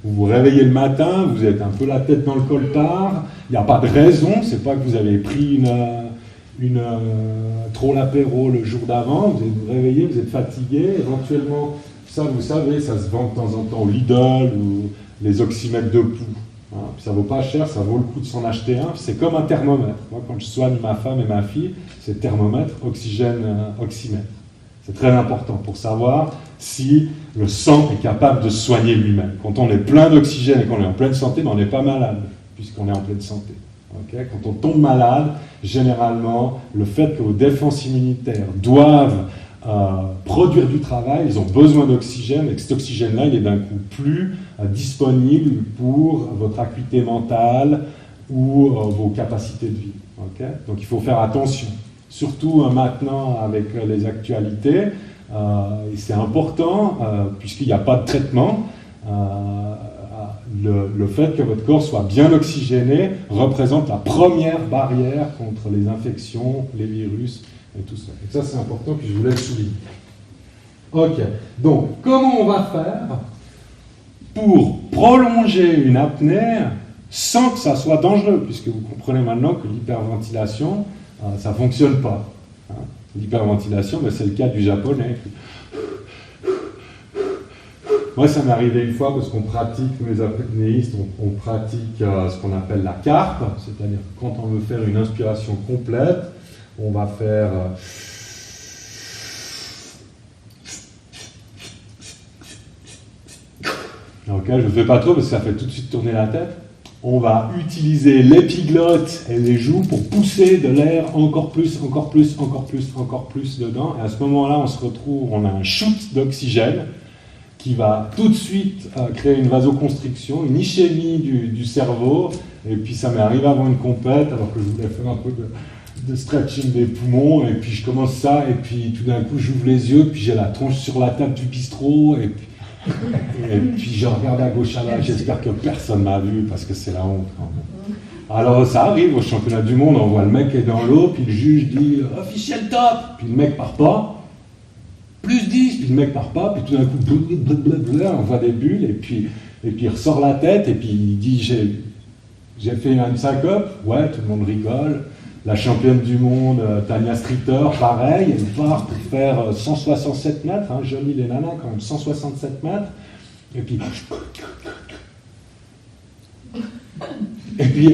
Vous vous réveillez le matin, vous êtes un peu la tête dans le coltard, il n'y a pas de raison, c'est pas que vous avez pris trop l'apéro le jour d'avant, vous vous réveillez, vous êtes fatigué, éventuellement, ça vous savez, ça se vend de temps en temps au Lidl ou les oxymètres de pouls. Hein, ça vaut pas cher, ça vaut le coup de s'en acheter un, c'est comme un thermomètre. Moi, quand je soigne ma femme et ma fille, c'est thermomètre, oxygène, oxymètre. C'est très important pour savoir si le sang est capable de se soigner lui-même. Quand on est plein d'oxygène et qu'on est en pleine santé, on n'est pas malade, puisqu'on est en pleine santé. Okay? Quand on tombe malade, généralement, le fait que vos défenses immunitaires doivent produire du travail, ils ont besoin d'oxygène, et que cet oxygène-là, il est d'un coup plus disponible pour votre acuité mentale ou vos capacités de vie. Okay? Donc il faut faire attention. surtout maintenant avec les actualités. Et c'est important, puisqu'il n'y a pas de traitement, le fait que votre corps soit bien oxygéné représente la première barrière contre les infections, les virus et tout ça. Et ça, c'est important, puis je voulais le souligner. Ok, donc comment on va faire pour prolonger une apnée sans que ça soit dangereux, puisque vous comprenez maintenant que l'hyperventilation, ça ne fonctionne pas. Hein. L'hyperventilation, c'est le cas du japonais. Moi, ça m'est arrivé une fois parce qu'on pratique, nous les apnéistes, on pratique ce qu'on appelle la carpe, c'est-à-dire que quand on veut faire une inspiration complète, on va faire... Ok, je ne fais pas trop parce que ça fait tout de suite tourner la tête. On va utiliser l'épiglotte et les joues pour pousser de l'air encore plus dedans. Et à ce moment-là, on se retrouve, on a un shoot d'oxygène qui va tout de suite créer une vasoconstriction, une ischémie du cerveau. Et puis ça m'est arrivé avant une compète, alors que je voulais faire un peu de stretching des poumons. Et puis je commence ça, et puis tout d'un coup j'ouvre les yeux, puis j'ai la tronche sur la table du bistrot. Et puis je regarde à gauche à droite, j'espère que personne m'a vu parce que c'est la honte. Alors ça arrive au championnat du monde, on voit le mec qui est dans l'eau, puis le juge dit « officiel top !» Puis le mec part pas, plus 10, puis le mec part pas, puis tout d'un coup, blablabla, on voit des bulles, et puis il ressort la tête, et puis il dit « j'ai fait une syncope ?» Ouais, tout le monde rigole. La championne du monde, Tania Streeter, pareil, elle part pour faire 167 mètres, hein, joli les nanas quand même, 167 mètres, et puis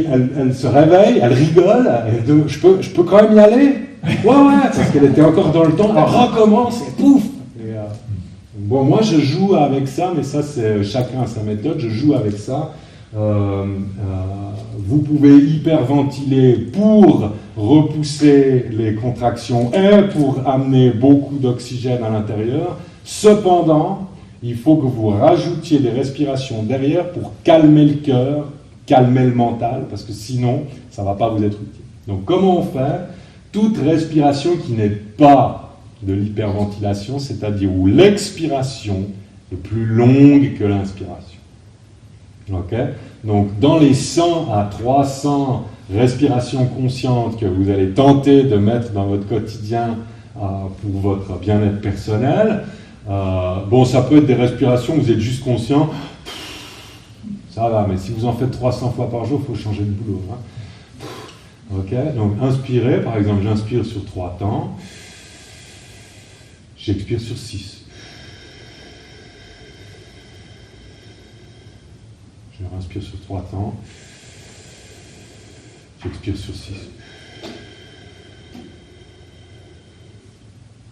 elle se réveille, elle rigole, elle dit, je peux quand même y aller? Ouais, parce qu'elle était encore dans le temps, elle recommence, et pouf! Bon, moi je joue avec ça, mais ça c'est chacun a sa méthode, je joue avec ça. Vous pouvez hyperventiler pour repousser les contractions et pour amener beaucoup d'oxygène à l'intérieur. Cependant, il faut que vous rajoutiez des respirations derrière pour calmer le cœur, calmer le mental, parce que sinon, ça ne va pas vous être utile. Donc comment on fait? Toute respiration qui n'est pas de l'hyperventilation, c'est-à-dire où l'expiration est plus longue que l'inspiration. Okay. Donc, dans les 100 à 300 respirations conscientes que vous allez tenter de mettre dans votre quotidien pour votre bien-être personnel, bon, ça peut être des respirations où vous êtes juste conscient, ça va, mais si vous en faites 300 fois par jour, il faut changer de boulot. Hein. Ok, donc inspirez, par exemple, j'inspire sur 3 temps, j'expire sur 6. Je inspire sur 3 temps, j'expire sur 6.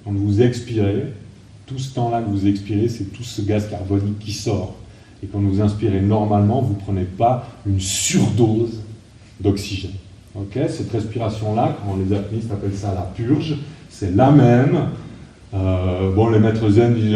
Quand vous expirez, tout ce temps-là que vous expirez, c'est tout ce gaz carbonique qui sort. Et quand vous inspirez normalement, vous ne prenez pas une surdose d'oxygène. Okay, cette respiration-là, quand les apnéistes appellent ça la purge, c'est la même. Bon, les maîtres zen disent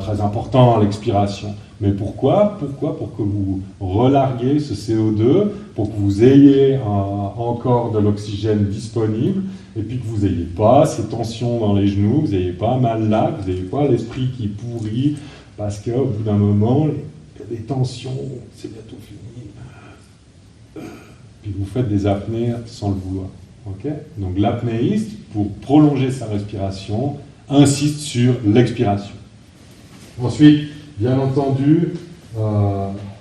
très important l'expiration. Mais pourquoi? Pour que vous relarguiez ce CO2, pour que vous ayez encore de l'oxygène disponible, et puis que vous n'ayez pas ces tensions dans les genoux, vous n'ayez pas mal là, vous n'ayez pas l'esprit qui pourrit, parce qu'au bout d'un moment, les tensions, c'est bientôt fini. Puis vous faites des apnées sans le vouloir. Okay? Donc l'apnéiste, pour prolonger sa respiration, insiste sur l'expiration. Ensuite, bien entendu,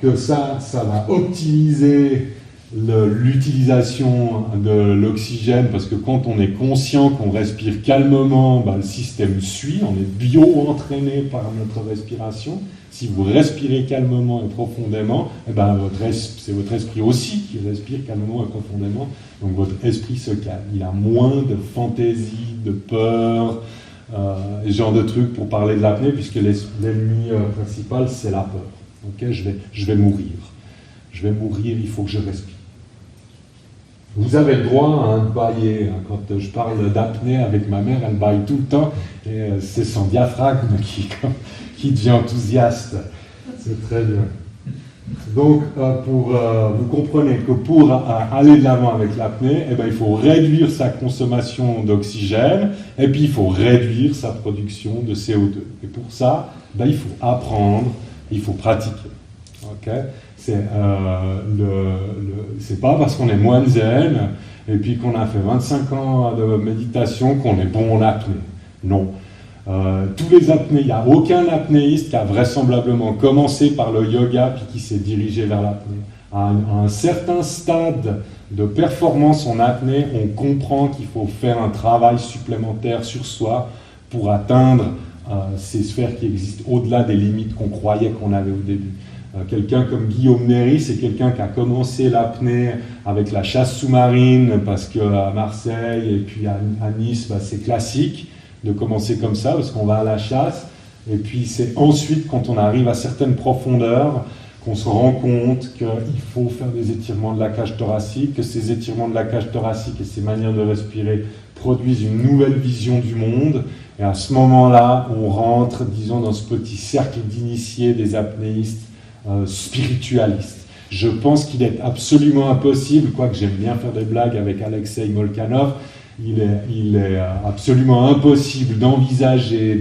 que ça va optimiser l'utilisation de l'oxygène, parce que quand on est conscient qu'on respire calmement, le système suit, on est bio-entraîné par notre respiration. Si vous respirez calmement et profondément, c'est votre esprit aussi qui respire calmement et profondément, donc votre esprit se calme. Il a moins de fantaisie, de peur, ce genre de trucs pour parler de l'apnée, puisque l'ennemi principal, c'est la peur. Okay, je vais mourir. Je vais mourir, il faut que je respire. Vous avez le droit à un bailler. Quand je parle d'apnée avec ma mère, elle baille tout le temps, et c'est son diaphragme qui devient enthousiaste. C'est très bien. Donc, vous comprenez que pour aller de l'avant avec l'apnée, eh ben, il faut réduire sa consommation d'oxygène et puis il faut réduire sa production de CO2. Et pour ça, ben, il faut apprendre, il faut pratiquer. Okay, c'est pas parce qu'on est moine zen et puis qu'on a fait 25 ans de méditation qu'on est bon en apnée. Non. Tous les apnées, il n'y a aucun apnéiste qui a vraisemblablement commencé par le yoga puis qui s'est dirigé vers l'apnée. À un certain stade de performance en apnée, on comprend qu'il faut faire un travail supplémentaire sur soi pour atteindre ces sphères qui existent au-delà des limites qu'on croyait qu'on avait au début. Quelqu'un comme Guillaume Néry, c'est quelqu'un qui a commencé l'apnée avec la chasse sous-marine parce qu'à Marseille et puis à Nice, bah, c'est classique de commencer comme ça, parce qu'on va à la chasse, et puis c'est ensuite, quand on arrive à certaines profondeurs, qu'on se rend compte qu'il faut faire des étirements de la cage thoracique, que ces étirements de la cage thoracique et ces manières de respirer produisent une nouvelle vision du monde, et à ce moment-là, on rentre, disons, dans ce petit cercle d'initiés des apnéistes spiritualistes. Je pense qu'il est absolument impossible, quoique j'aime bien faire des blagues avec Alexei Molchanov, il est absolument impossible d'envisager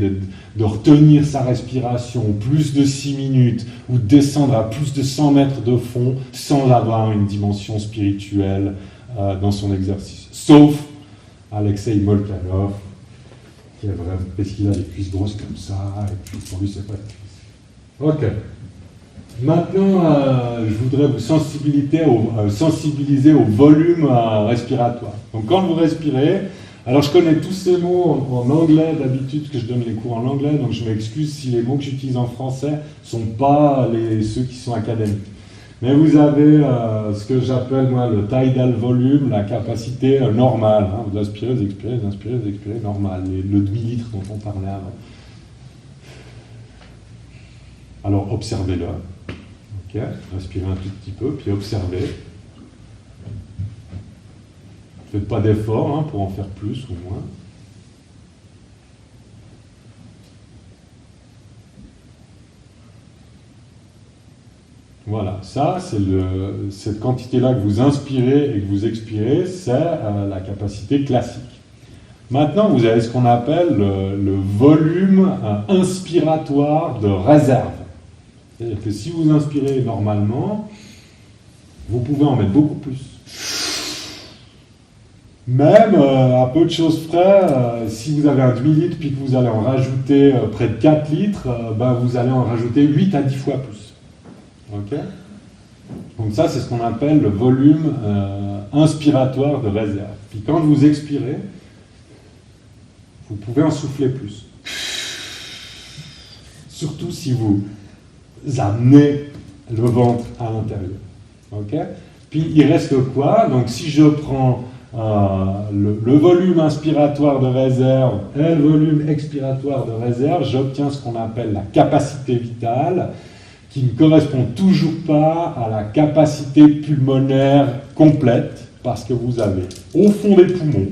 de retenir sa respiration plus de 6 minutes ou de descendre à plus de 100 mètres de fond sans avoir une dimension spirituelle dans son exercice. Sauf Alexei Molchanov, qui est vraiment, parce qu'il a des cuisses grosses comme ça, et puis pour lui c'est pas de cuisses. Ok. Maintenant, je voudrais vous sensibiliser au volume respiratoire. Donc quand vous respirez, alors je connais tous ces mots en anglais d'habitude, que je donne les cours en anglais, donc je m'excuse si les mots que j'utilise en français ne sont pas ceux qui sont académiques. Mais vous avez ce que j'appelle moi le tidal volume, la capacité normale. Hein, vous inspirez, vous expirez, vous inspirez, vous expirez, normal, le demi-litre dont on parlait avant. Alors observez-le. Okay. Respirez un tout petit peu, puis observez. Ne faites pas d'effort hein, pour en faire plus ou moins. Voilà, ça, c'est cette quantité-là que vous inspirez et que vous expirez, c'est la capacité classique. Maintenant, vous avez ce qu'on appelle le volume inspiratoire de réserve. C'est-à-dire que si vous inspirez normalement, vous pouvez en mettre beaucoup plus. Même à peu de choses près, si vous avez un demi-litre puis que vous allez en rajouter près de 4 litres, vous allez en rajouter 8 à 10 fois plus. Okay. Donc ça, c'est ce qu'on appelle le volume inspiratoire de réserve. Puis quand vous expirez, vous pouvez en souffler plus. Surtout si vous amenez le ventre à l'intérieur. Okay. Puis il reste quoi? Donc si je prends le volume inspiratoire de réserve et le volume expiratoire de réserve, j'obtiens ce qu'on appelle la capacité vitale, qui ne correspond toujours pas à la capacité pulmonaire complète, parce que vous avez au fond des poumons,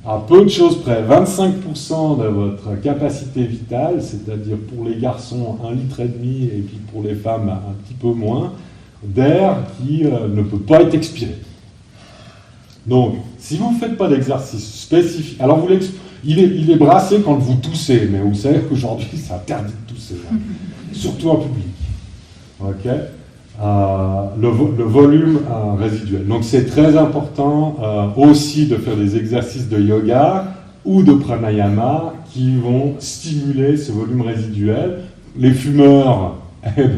à peu de choses près, 25% de votre capacité vitale, c'est-à-dire pour les garçons 1,5 litre et puis pour les femmes un petit peu moins, d'air qui ne peut pas être expiré. Donc, si vous ne faites pas d'exercice spécifique, alors il est brassé quand vous toussez, mais vous savez qu'aujourd'hui, c'est interdit de tousser, hein, surtout en public. Okay. Le volume résiduel. Donc, c'est très important aussi de faire des exercices de yoga ou de pranayama qui vont stimuler ce volume résiduel. Les fumeurs, il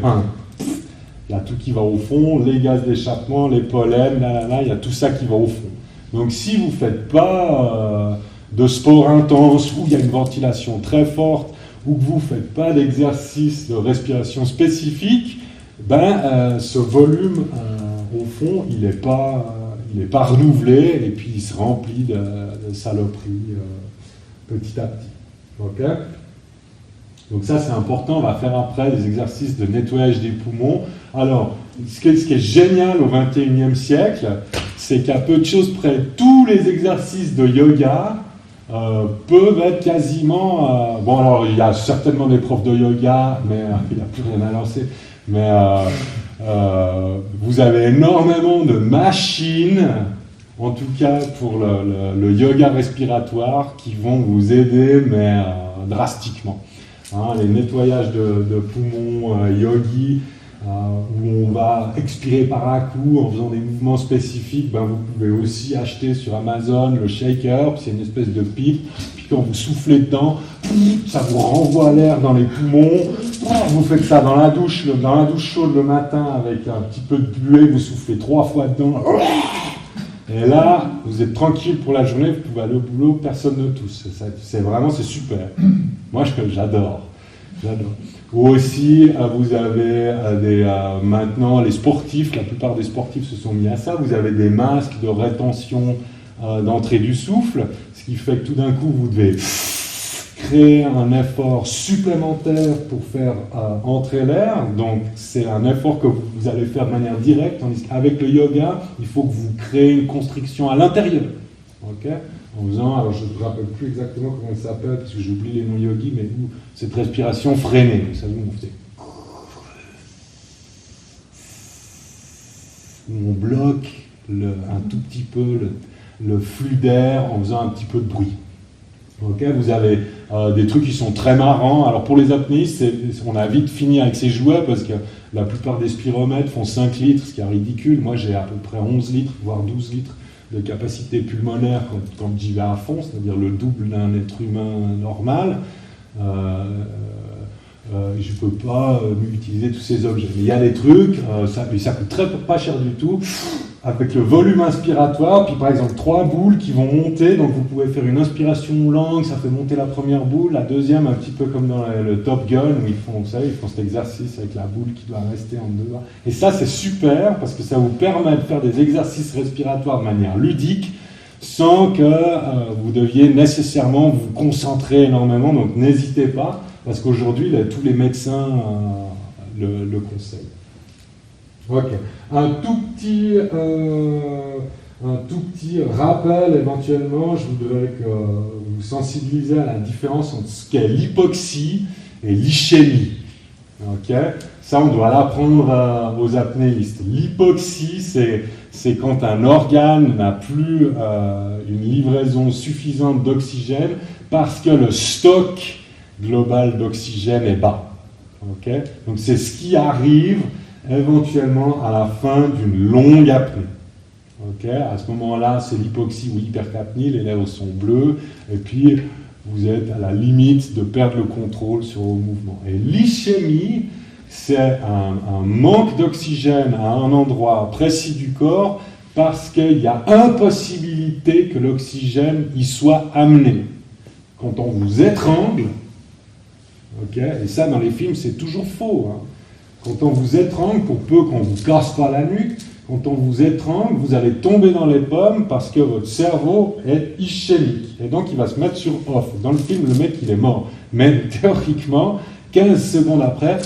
y a tout qui va au fond, les gaz d'échappement, les pollens, il y a tout ça qui va au fond. Donc si vous ne faites pas de sport intense, où il y a une ventilation très forte, ou que vous ne faites pas d'exercice de respiration spécifique, ce volume, au fond, il n'est pas renouvelé, et puis il se remplit de saloperies petit à petit. Okay. Donc ça, c'est important. On va faire après des exercices de nettoyage des poumons. Alors, ce qui est génial au XXIe siècle, c'est qu'à peu de choses près, tous les exercices de yoga peuvent être quasiment... bon, alors, il y a certainement des profs de yoga, mais il n'y a plus rien à lancer. Mais Vous avez énormément de machines, en tout cas pour le yoga respiratoire, qui vont vous aider, mais drastiquement. Hein, les nettoyages de poumons yogi, où on va expirer par un coup en faisant des mouvements spécifiques, ben vous pouvez aussi acheter sur Amazon le shaker, c'est une espèce de pipe, puis quand vous soufflez dedans, ça vous renvoie l'air dans les poumons, vous faites ça dans la douche chaude le matin avec un petit peu de buée, vous soufflez 3 fois dedans, et là, vous êtes tranquille pour la journée, vous pouvez aller au boulot, personne ne tousse. C'est super. Moi, j'adore. Ou aussi, vous avez maintenant les sportifs, la plupart des sportifs se sont mis à ça, vous avez des masques de rétention d'entrée du souffle, ce qui fait que tout d'un coup, vous devez créer un effort supplémentaire pour faire entrer l'air. Donc, c'est un effort que vous allez faire de manière directe, tandis qu'avec le yoga, il faut que vous créez une constriction à l'intérieur. Okay, en faisant, alors je ne me rappelle plus exactement comment il s'appelle, parce que j'oublie les noms yogis, mais où cette respiration freinée. Vous savez, où on bloque un tout petit peu le flux d'air en faisant un petit peu de bruit. Okay, vous avez des trucs qui sont très marrants. Alors pour les apnéistes, on a vite fini avec ces jouets parce que la plupart des spiromètres font 5 litres, ce qui est ridicule. Moi j'ai à peu près 11 litres, voire 12 litres de capacité pulmonaire quand j'y vais à fond, c'est-à-dire le double d'un être humain normal. Je ne peux pas utiliser tous ces objets. Mais il y a des trucs, ça coûte pas cher du tout, avec le volume inspiratoire, puis par exemple 3 boules qui vont monter, donc vous pouvez faire une inspiration longue, ça fait monter la première boule, la deuxième un petit peu comme dans le Top Gun, où ils font cet exercice avec la boule qui doit rester en deux. Et ça c'est super, parce que ça vous permet de faire des exercices respiratoires de manière ludique, sans que vous deviez nécessairement vous concentrer énormément, donc n'hésitez pas, parce qu'aujourd'hui tous les médecins le conseillent. Ok. Un tout petit rappel éventuellement, je voudrais que vous sensibilisez à la différence entre ce qu'est l'hypoxie et l'ischémie. Ok. Ça, on doit l'apprendre aux apnéistes. L'hypoxie, c'est quand un organe n'a plus une livraison suffisante d'oxygène parce que le stock global d'oxygène est bas. Ok. Donc c'est ce qui arrive éventuellement à la fin d'une longue apnée. Okay, à ce moment-là, c'est l'hypoxie ou l'hypercapnie, les lèvres sont bleues, et puis vous êtes à la limite de perdre le contrôle sur vos mouvements. Et l'ischémie, c'est un manque d'oxygène à un endroit précis du corps parce qu'il y a impossibilité que l'oxygène y soit amené. Quand on vous étrangle, okay, et ça dans les films c'est toujours faux, hein. Quand on vous étrangle, pour peu qu'on ne vous casse pas la nuque, quand on vous étrangle, vous allez tomber dans les pommes parce que votre cerveau est ischémique. Et donc, il va se mettre sur off. Dans le film, le mec, il est mort. Mais théoriquement, 15 secondes après,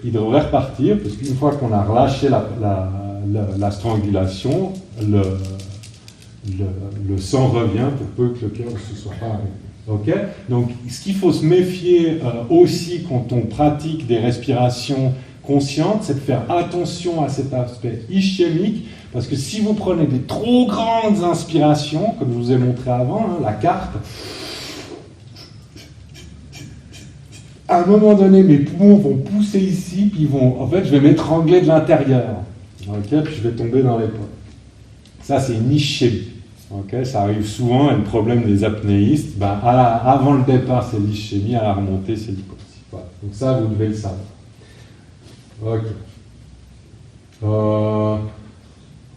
il devrait repartir, parce qu'une fois qu'on a relâché la strangulation, le sang revient pour peu que le cœur ne se soit pas arrêté. Okay, donc, ce qu'il faut se méfier aussi quand on pratique des respirations conscientes, c'est de faire attention à cet aspect ischémique, parce que si vous prenez des trop grandes inspirations, comme je vous ai montré avant, hein, la carte, à un moment donné, mes poumons vont pousser ici, puis en fait, je vais m'étrangler de l'intérieur, okay, puis je vais tomber dans les pommes. Ça, c'est une ischémie. Okay, ça arrive souvent, et le problème des apnéistes, avant le départ, c'est l'ischémie, à la remontée, c'est l'hypoxie. Voilà. Donc ça, vous devez le savoir. Ok.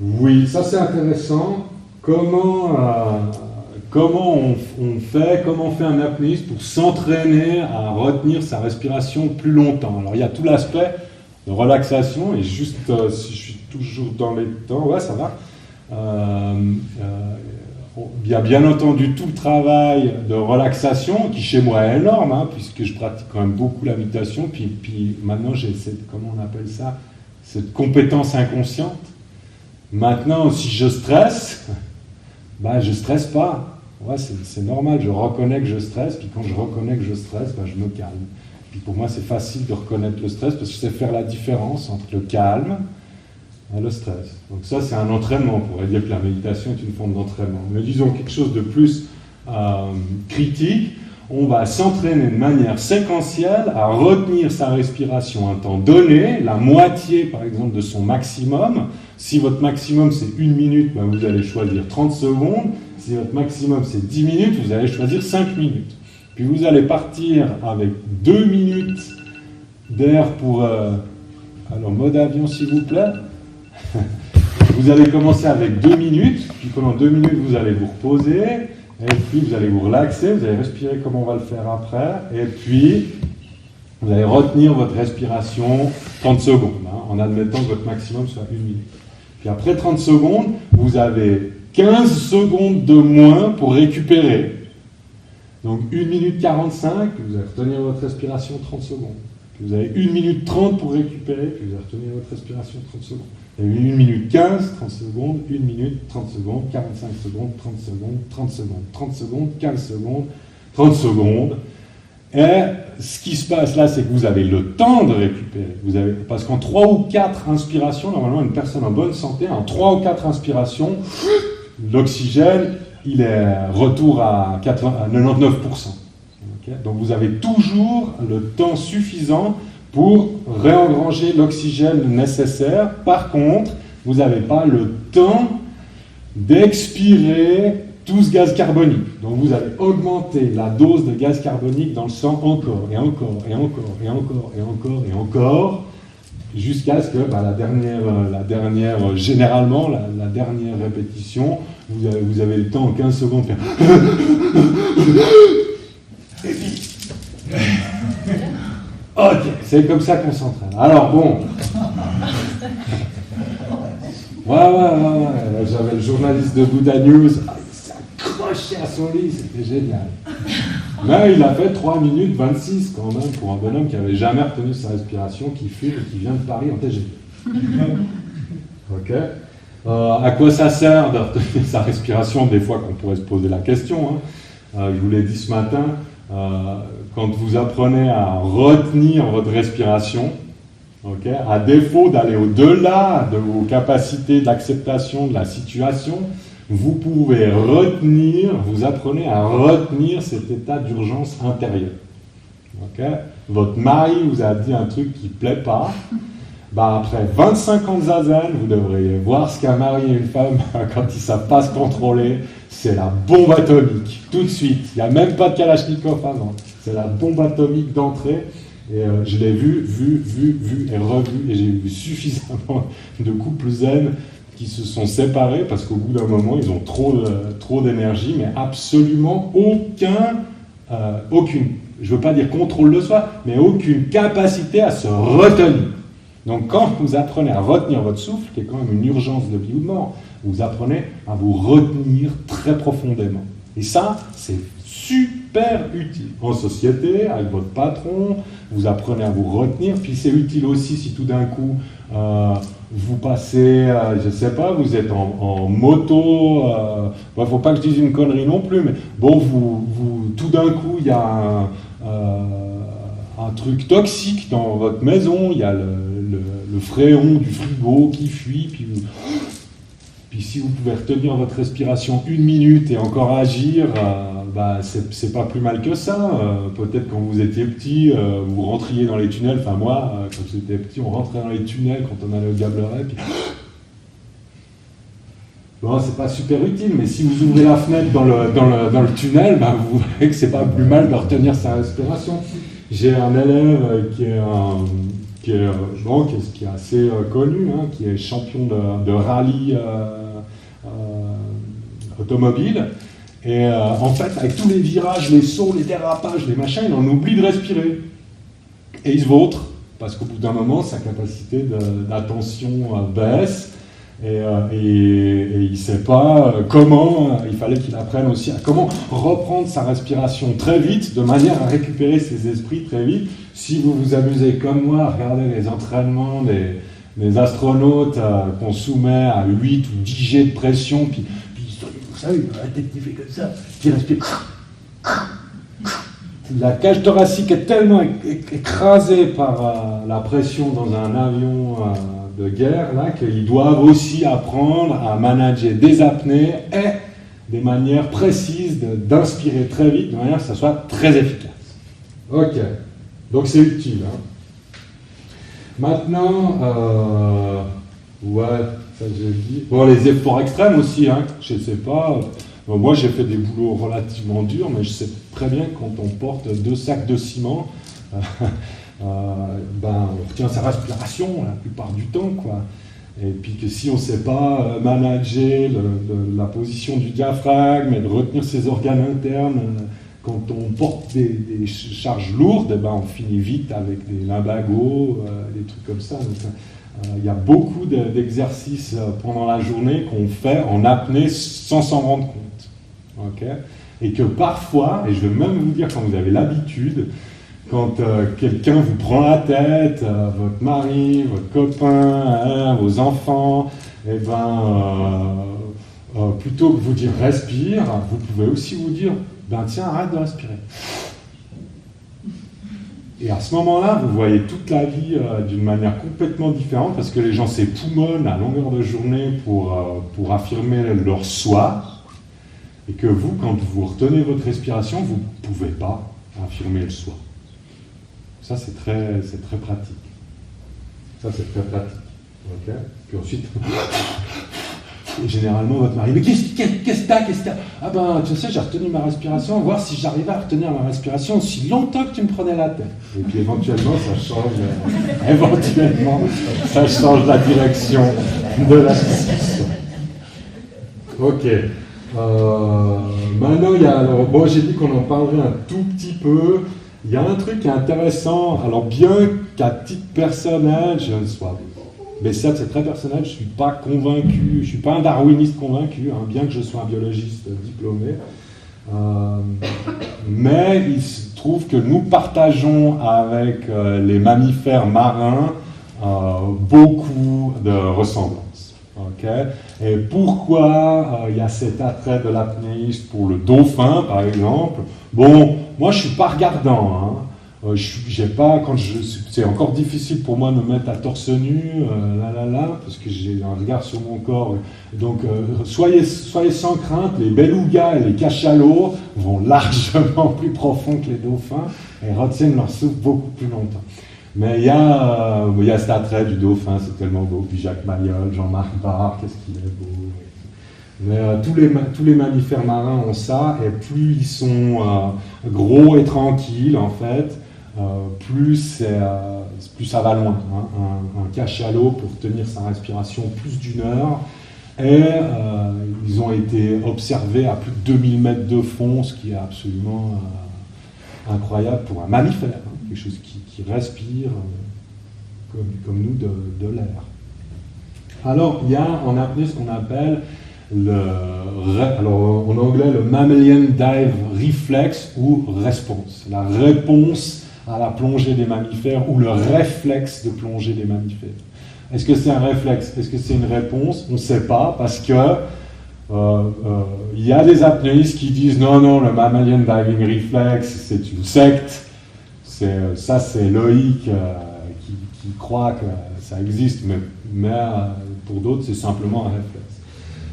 Oui, ça c'est intéressant. Comment on fait un apnéiste pour s'entraîner à retenir sa respiration plus longtemps? Alors il y a tout l'aspect de relaxation, et juste si je suis toujours dans les temps, ouais, ça va. Il y a bien entendu tout le travail de relaxation qui chez moi est énorme, hein, puisque je pratique quand même beaucoup la méditation, puis maintenant j'ai comment on appelle ça, cette compétence inconsciente. Maintenant, si je stresse, je stresse pas. Ouais, c'est normal, je reconnais que je stresse, puis quand je reconnais que je stresse, je me calme. Puis pour moi, c'est facile de reconnaître le stress parce que je sais faire la différence entre le calme et le stress. Donc ça, c'est un entraînement. On pourrait dire que la méditation est une forme d'entraînement. Mais disons quelque chose de plus critique. On va s'entraîner de manière séquentielle à retenir sa respiration un temps donné, la moitié par exemple de son maximum. Si votre maximum c'est 1 minute, ben vous allez choisir 30 secondes. Si votre maximum c'est 10 minutes, vous allez choisir 5 minutes. Puis vous allez partir avec 2 minutes d'air pour... alors mode avion s'il vous plaît. Vous allez commencer avec 2 minutes, puis pendant 2 minutes vous allez vous reposer. Et puis vous allez vous relaxer, vous allez respirer comme on va le faire après, et puis vous allez retenir votre respiration 30 secondes, en admettant que votre maximum soit 1 minute. Puis après 30 secondes, vous avez 15 secondes de moins pour récupérer. Donc 1 minute 45, puis vous allez retenir votre respiration 30 secondes. Puis vous avez 1 minute 30 pour récupérer, puis vous allez retenir votre respiration 30 secondes. Il y a 1 minute 15, 30 secondes, 1 minute, 30 secondes, 45 secondes, 30 secondes, 30 secondes, 30 secondes, 15 secondes, 30 secondes. Et ce qui se passe là, c'est que vous avez le temps de récupérer. Parce qu'en 3 ou 4 inspirations, normalement une personne en bonne santé, en 3 ou 4 inspirations, l'oxygène, il est retour à 99%. Okay? Donc vous avez toujours le temps suffisant pour réengranger l'oxygène nécessaire. Par contre, vous n'avez pas le temps d'expirer tout ce gaz carbonique. Donc vous allez augmenter la dose de gaz carbonique dans le sang encore, et encore, et encore, et encore, et encore, et encore, jusqu'à ce que généralement, la dernière répétition, vous avez le temps en 15 secondes de faire... Et puis... Ok, c'est comme ça qu'on s'entraîne. Alors bon... Ouais. J'avais le journaliste de Buddha News, il s'est accroché à son lit, c'était génial. Mais il a fait 3 minutes 26 quand même pour un bonhomme qui n'avait jamais retenu sa respiration, qui fume et qui vient de Paris en TGV. Ok. À quoi ça sert de retenir sa respiration? Des fois qu'on pourrait se poser la question. Je vous l'ai dit ce matin, quand vous apprenez à retenir votre respiration, okay, à défaut d'aller au-delà de vos capacités d'acceptation de la situation, vous pouvez vous apprenez à retenir cet état d'urgence intérieure. Okay? Votre mari vous a dit un truc qui ne plaît pas, après 25 ans de zazen, vous devriez voir ce qu'a mari et une femme quand ils ne savent pas se contrôler, c'est la bombe atomique, tout de suite. Il n'y a même pas de Kalachnikov avant, c'est la bombe atomique d'entrée. Et je l'ai vu et revu, et j'ai vu suffisamment de couples zen qui se sont séparés parce qu'au bout d'un moment, ils ont trop d'énergie, mais absolument aucune, je ne veux pas dire contrôle de soi, mais aucune capacité à se retenir. Donc quand vous apprenez à retenir votre souffle, qui est quand même une urgence de vie ou de mort, vous apprenez à vous retenir très profondément. Et ça, c'est super utile. En société, avec votre patron, vous apprenez à vous retenir. Puis c'est utile aussi si tout d'un coup, vous passez, je ne sais pas, vous êtes en moto, il ne faut pas que je dise une connerie non plus, mais bon, tout d'un coup, il y a un truc toxique dans votre maison, il y a le fréon du frigo qui fuit, puis si vous pouvez retenir votre respiration 1 minute et encore agir, c'est pas plus mal que ça. Peut-être quand vous étiez petit, vous rentriez dans les tunnels. Enfin moi, quand j'étais petit, on rentrait dans les tunnels quand on allait au Gableret. Puis... Bon, c'est pas super utile, mais si vous ouvrez la fenêtre dans le tunnel, vous verrez que c'est pas plus mal de retenir sa respiration. J'ai un élève qui est assez connu, qui est champion de rallye automobile. Et en fait, avec tous les virages, les sauts, les dérapages, les machins, il en oublie de respirer. Et il se vautre, parce qu'au bout d'un moment, sa capacité d'attention baisse. Et il ne sait pas comment, il fallait qu'il apprenne aussi à comment reprendre sa respiration très vite, de manière à récupérer ses esprits très vite. Si vous vous amusez comme moi à regarder les entraînements des astronautes qu'on soumet à 8 ou 10 jets de pression, puis vous savez, la tête qui fait comme ça, qui respire. la cage thoracique est tellement écrasée par la pression dans un avion de guerre là, qu'ils doivent aussi apprendre à manager des apnées et des manières précises d'inspirer très vite, de manière que ça soit très efficace. Ok, donc c'est utile. Hein. Maintenant, ouais, ça j'ai dit. Bon, les efforts extrêmes aussi, hein, je ne sais pas. Moi j'ai fait des boulots relativement durs, mais je sais très bien que quand on porte 2 sacs de ciment, on retient sa respiration la plupart du temps, quoi. Et puis que si on ne sait pas manager la position du diaphragme et de retenir ses organes internes, quand on porte des charges lourdes, on finit vite avec des lumbagos, des trucs comme ça. Il y a beaucoup d'exercices pendant la journée qu'on fait en apnée sans s'en rendre compte. Okay, et que parfois, et je vais même vous dire quand vous avez l'habitude, quand quelqu'un vous prend la tête, votre mari, votre copain, vos enfants, plutôt que de vous dire respire, vous pouvez aussi vous dire tiens, arrête de respirer. Et à ce moment-là, vous voyez toute la vie d'une manière complètement différente parce que les gens s'époumonnent à longueur de journée pour affirmer leur soi et que vous, quand vous retenez votre respiration, vous ne pouvez pas affirmer le soi. Ça, c'est très pratique. Ça, c'est très pratique. Okay. Puis ensuite, et généralement, votre mari, mais qu'est-ce que t'as? Ah tu sais, j'ai retenu ma respiration, voir si j'arrivais à retenir ma respiration aussi longtemps que tu me prenais la tête. Et puis éventuellement, ça change la direction de la discussion. Ok. Maintenant, j'ai dit qu'on en parlerait un tout petit peu. Il y a un truc qui est intéressant, alors bien qu'à titre personnel, mais ça c'est très personnel, je ne suis pas convaincu, je ne suis pas un darwiniste convaincu, hein, bien que je sois un biologiste diplômé, mais il se trouve que nous partageons avec les mammifères marins beaucoup de ressemblances. Okay. Et pourquoi il y a cet attrait de l'apnéiste pour le dauphin, par exemple? Bon, moi je ne suis pas regardant, hein. C'est encore difficile pour moi de me mettre à torse nu, parce que j'ai un regard sur mon corps. Donc soyez sans crainte, les belugas et les cachalots vont largement plus profond que les dauphins et retiennent leur souffle beaucoup plus longtemps. Mais il y a cet attrait du dauphin, c'est tellement beau. Puis Jacques Mayol, Jean-Marc Barre, qu'est-ce qu'il est beau. Mais tous les mammifères marins ont ça, et plus ils sont gros et tranquilles, en fait, plus ça va loin. Hein. Un cachalot peut tenir sa respiration plus d'1 heure, et ils ont été observés à plus de 2000 mètres de fond, ce qui est absolument incroyable pour un mammifère, hein, quelque chose qui respire comme nous de l'air. Alors, il y a en apnée ce qu'on appelle alors en anglais le mammalian dive reflex ou response, la réponse à la plongée des mammifères ou le réflexe de plongée des mammifères. Est-ce que c'est un réflexe? Est-ce que c'est une réponse? On ne sait pas, parce que y a des apnéistes qui disent non, le mammalian diving reflex c'est une secte, c'est Loïc qui croit que ça existe, mais pour d'autres c'est simplement un réflexe.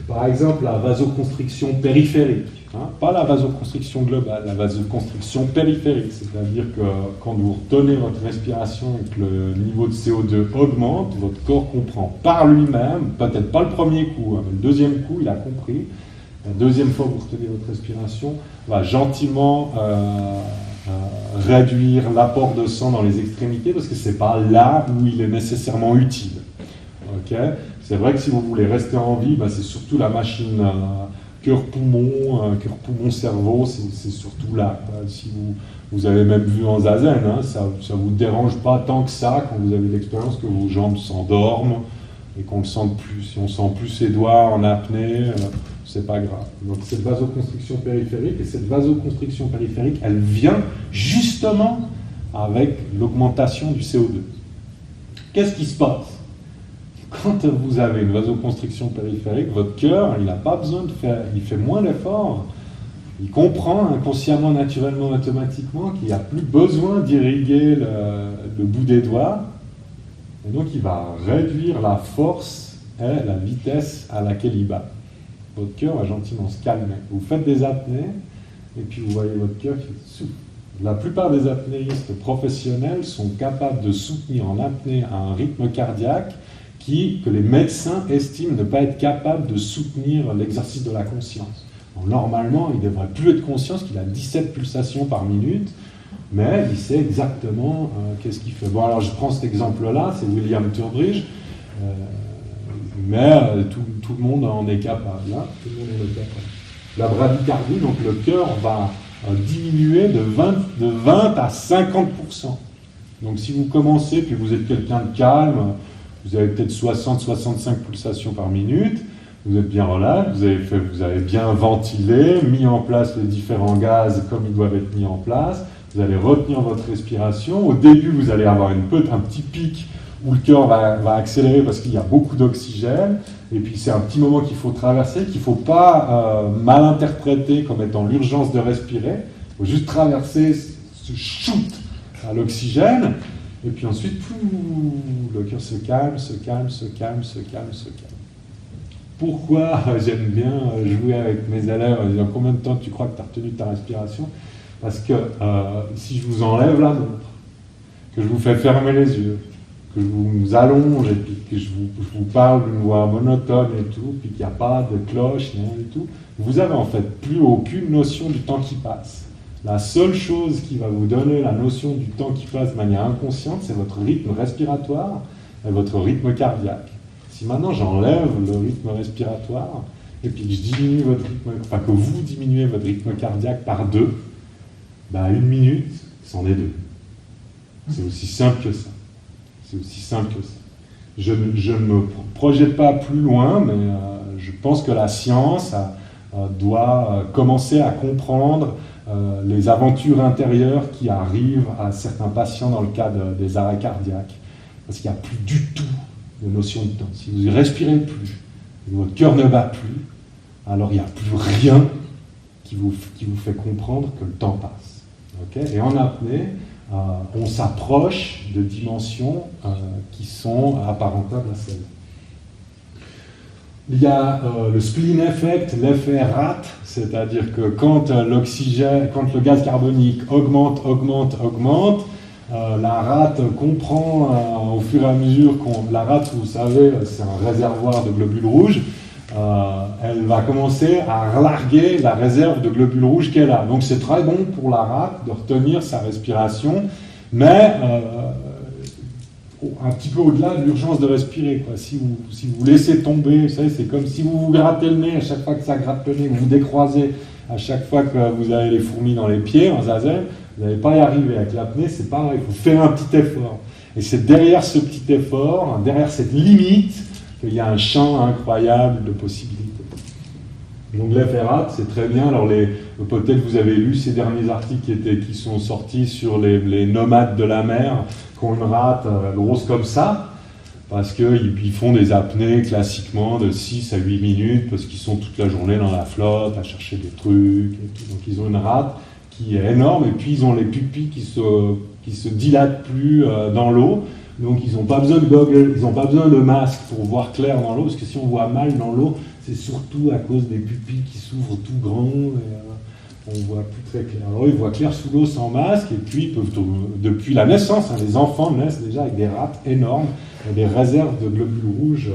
Par exemple, la vasoconstriction périphérique, hein, pas la vasoconstriction globale, la vasoconstriction périphérique, c'est-à-dire que quand vous retenez votre respiration et que le niveau de CO2 augmente, votre corps comprend par lui-même, peut-être pas le premier coup, hein, mais le deuxième coup, il a compris, la deuxième fois que vous retenez votre respiration, va gentiment réduire l'apport de sang dans les extrémités, parce que c'est pas là où il est nécessairement utile. Okay. C'est vrai que si vous voulez rester en vie, c'est surtout la machine cœur-poumon-cerveau, c'est surtout là. Si vous avez même vu en zazen, hein, ça ne vous dérange pas tant que ça quand vous avez l'expérience que vos jambes s'endorment et qu'on ne sente plus. Si on ne sent plus ses doigts en apnée, c'est pas grave. Donc cette vasoconstriction périphérique, et cette vasoconstriction périphérique, elle vient justement avec l'augmentation du CO2. Qu'est-ce qui se passe? Quand vous avez une vasoconstriction périphérique, votre cœur, il n'a pas besoin de faire, il fait moins d'efforts Il comprend inconsciemment, naturellement, automatiquement qu'il n'y a plus besoin d'irriguer le bout des doigts. Et donc il va réduire la force et la vitesse à laquelle il bat. Votre cœur va gentiment se calmer. Vous faites des apnées, et puis vous voyez votre cœur qui souffle. La plupart des apnéistes professionnels sont capables de soutenir en apnée un rythme cardiaque que les médecins estiment ne pas être capables de soutenir l'exercice de la conscience. Donc, normalement, il ne devrait plus être conscient qu'il a 17 pulsations par minute, mais il sait exactement qu'est-ce qu'il fait. Bon, alors je prends cet exemple-là, c'est William Turbridge, mais tout le monde en est capable. Hein, tout le monde en est capable. La bradycardie, donc le cœur va diminuer de 20 à 50%. Donc si vous commencez, puis vous êtes quelqu'un de calme, vous avez peut-être 60-65 pulsations par minute, vous êtes bien relax, vous avez bien ventilé, mis en place les différents gaz comme ils doivent être mis en place, vous allez retenir votre respiration. Au début, vous allez avoir un petit pic où le cœur va accélérer parce qu'il y a beaucoup d'oxygène, et puis c'est un petit moment qu'il faut traverser, qu'il ne faut pas mal interpréter comme étant l'urgence de respirer, il faut juste traverser ce shoot à l'oxygène, et puis ensuite, le cœur se calme, se calme, se calme, se calme, se calme. Pourquoi j'aime bien jouer avec mes élèves en disant combien de temps tu crois que tu as retenu ta respiration? Parce que si je vous enlève la montre, que je vous fais fermer les yeux, que je vous allonge et puis que je vous parle d'une voix monotone et tout, puis qu'il n'y a pas de cloche, rien du tout, vous avez en fait plus aucune notion du temps qui passe. La seule chose qui va vous donner la notion du temps qui passe de manière inconsciente, c'est votre rythme respiratoire et votre rythme cardiaque. Si maintenant j'enlève le rythme respiratoire et puis que je diminue votre rythme, enfin que vous diminuez votre rythme cardiaque par 2, ben 1 minute, c'en est 2. C'est aussi simple que ça. C'est aussi simple que ça. Je ne me projette pas plus loin, mais je pense que la science doit commencer à comprendre les aventures intérieures qui arrivent à certains patients dans le cas des arrêts cardiaques. Parce qu'il n'y a plus du tout de notion de temps. Si vous ne respirez plus, et votre cœur ne bat plus, alors il n'y a plus rien qui vous fait comprendre que le temps passe. Okay? Et en apnée, on s'approche de dimensions qui sont apparentables à celle-là. Il y a le spleen effect, l'effet rat, c'est-à-dire que quand le gaz carbonique augmente, la rate comprend au fur et à mesure la rate, vous savez, c'est un réservoir de globules rouges, elle va commencer à relarguer la réserve de globules rouges qu'elle a. Donc c'est très bon pour la rate de retenir sa respiration, mais un petit peu au-delà de l'urgence de respirer, quoi. Si vous laissez tomber, vous savez, c'est comme si vous vous grattez le nez à chaque fois que ça gratte le nez, vous vous décroisez à chaque fois que vous avez les fourmis dans les pieds, en zazen, vous n'allez pas y arriver. Avec l'apnée, c'est pareil, il faut faire un petit effort. Et c'est derrière ce petit effort, derrière cette limite, qu'il y a un champ incroyable de possibilités. Donc l'effet rat, c'est très bien. Alors peut-être vous avez lu ces derniers articles qui sont sortis sur les nomades de la mer, qui ont une rate grosse comme ça, parce qu'ils font des apnées classiquement de 6 à 8 minutes, parce qu'ils sont toute la journée dans la flotte à chercher des trucs et tout. Donc ils ont une rate qui est énorme, et puis ils ont les pupilles qui se dilatent plus dans l'eau. Donc ils n'ont pas besoin de goggles, ils n'ont pas besoin de masque pour voir clair dans l'eau, parce que si on voit mal dans l'eau, c'est surtout à cause des pupilles qui s'ouvrent tout grand, et on voit plus très clair. Alors ils voient clair sous l'eau sans masque, et puis ils peuvent, depuis la naissance, les enfants naissent déjà avec des rates énormes, et des réserves de globules rouges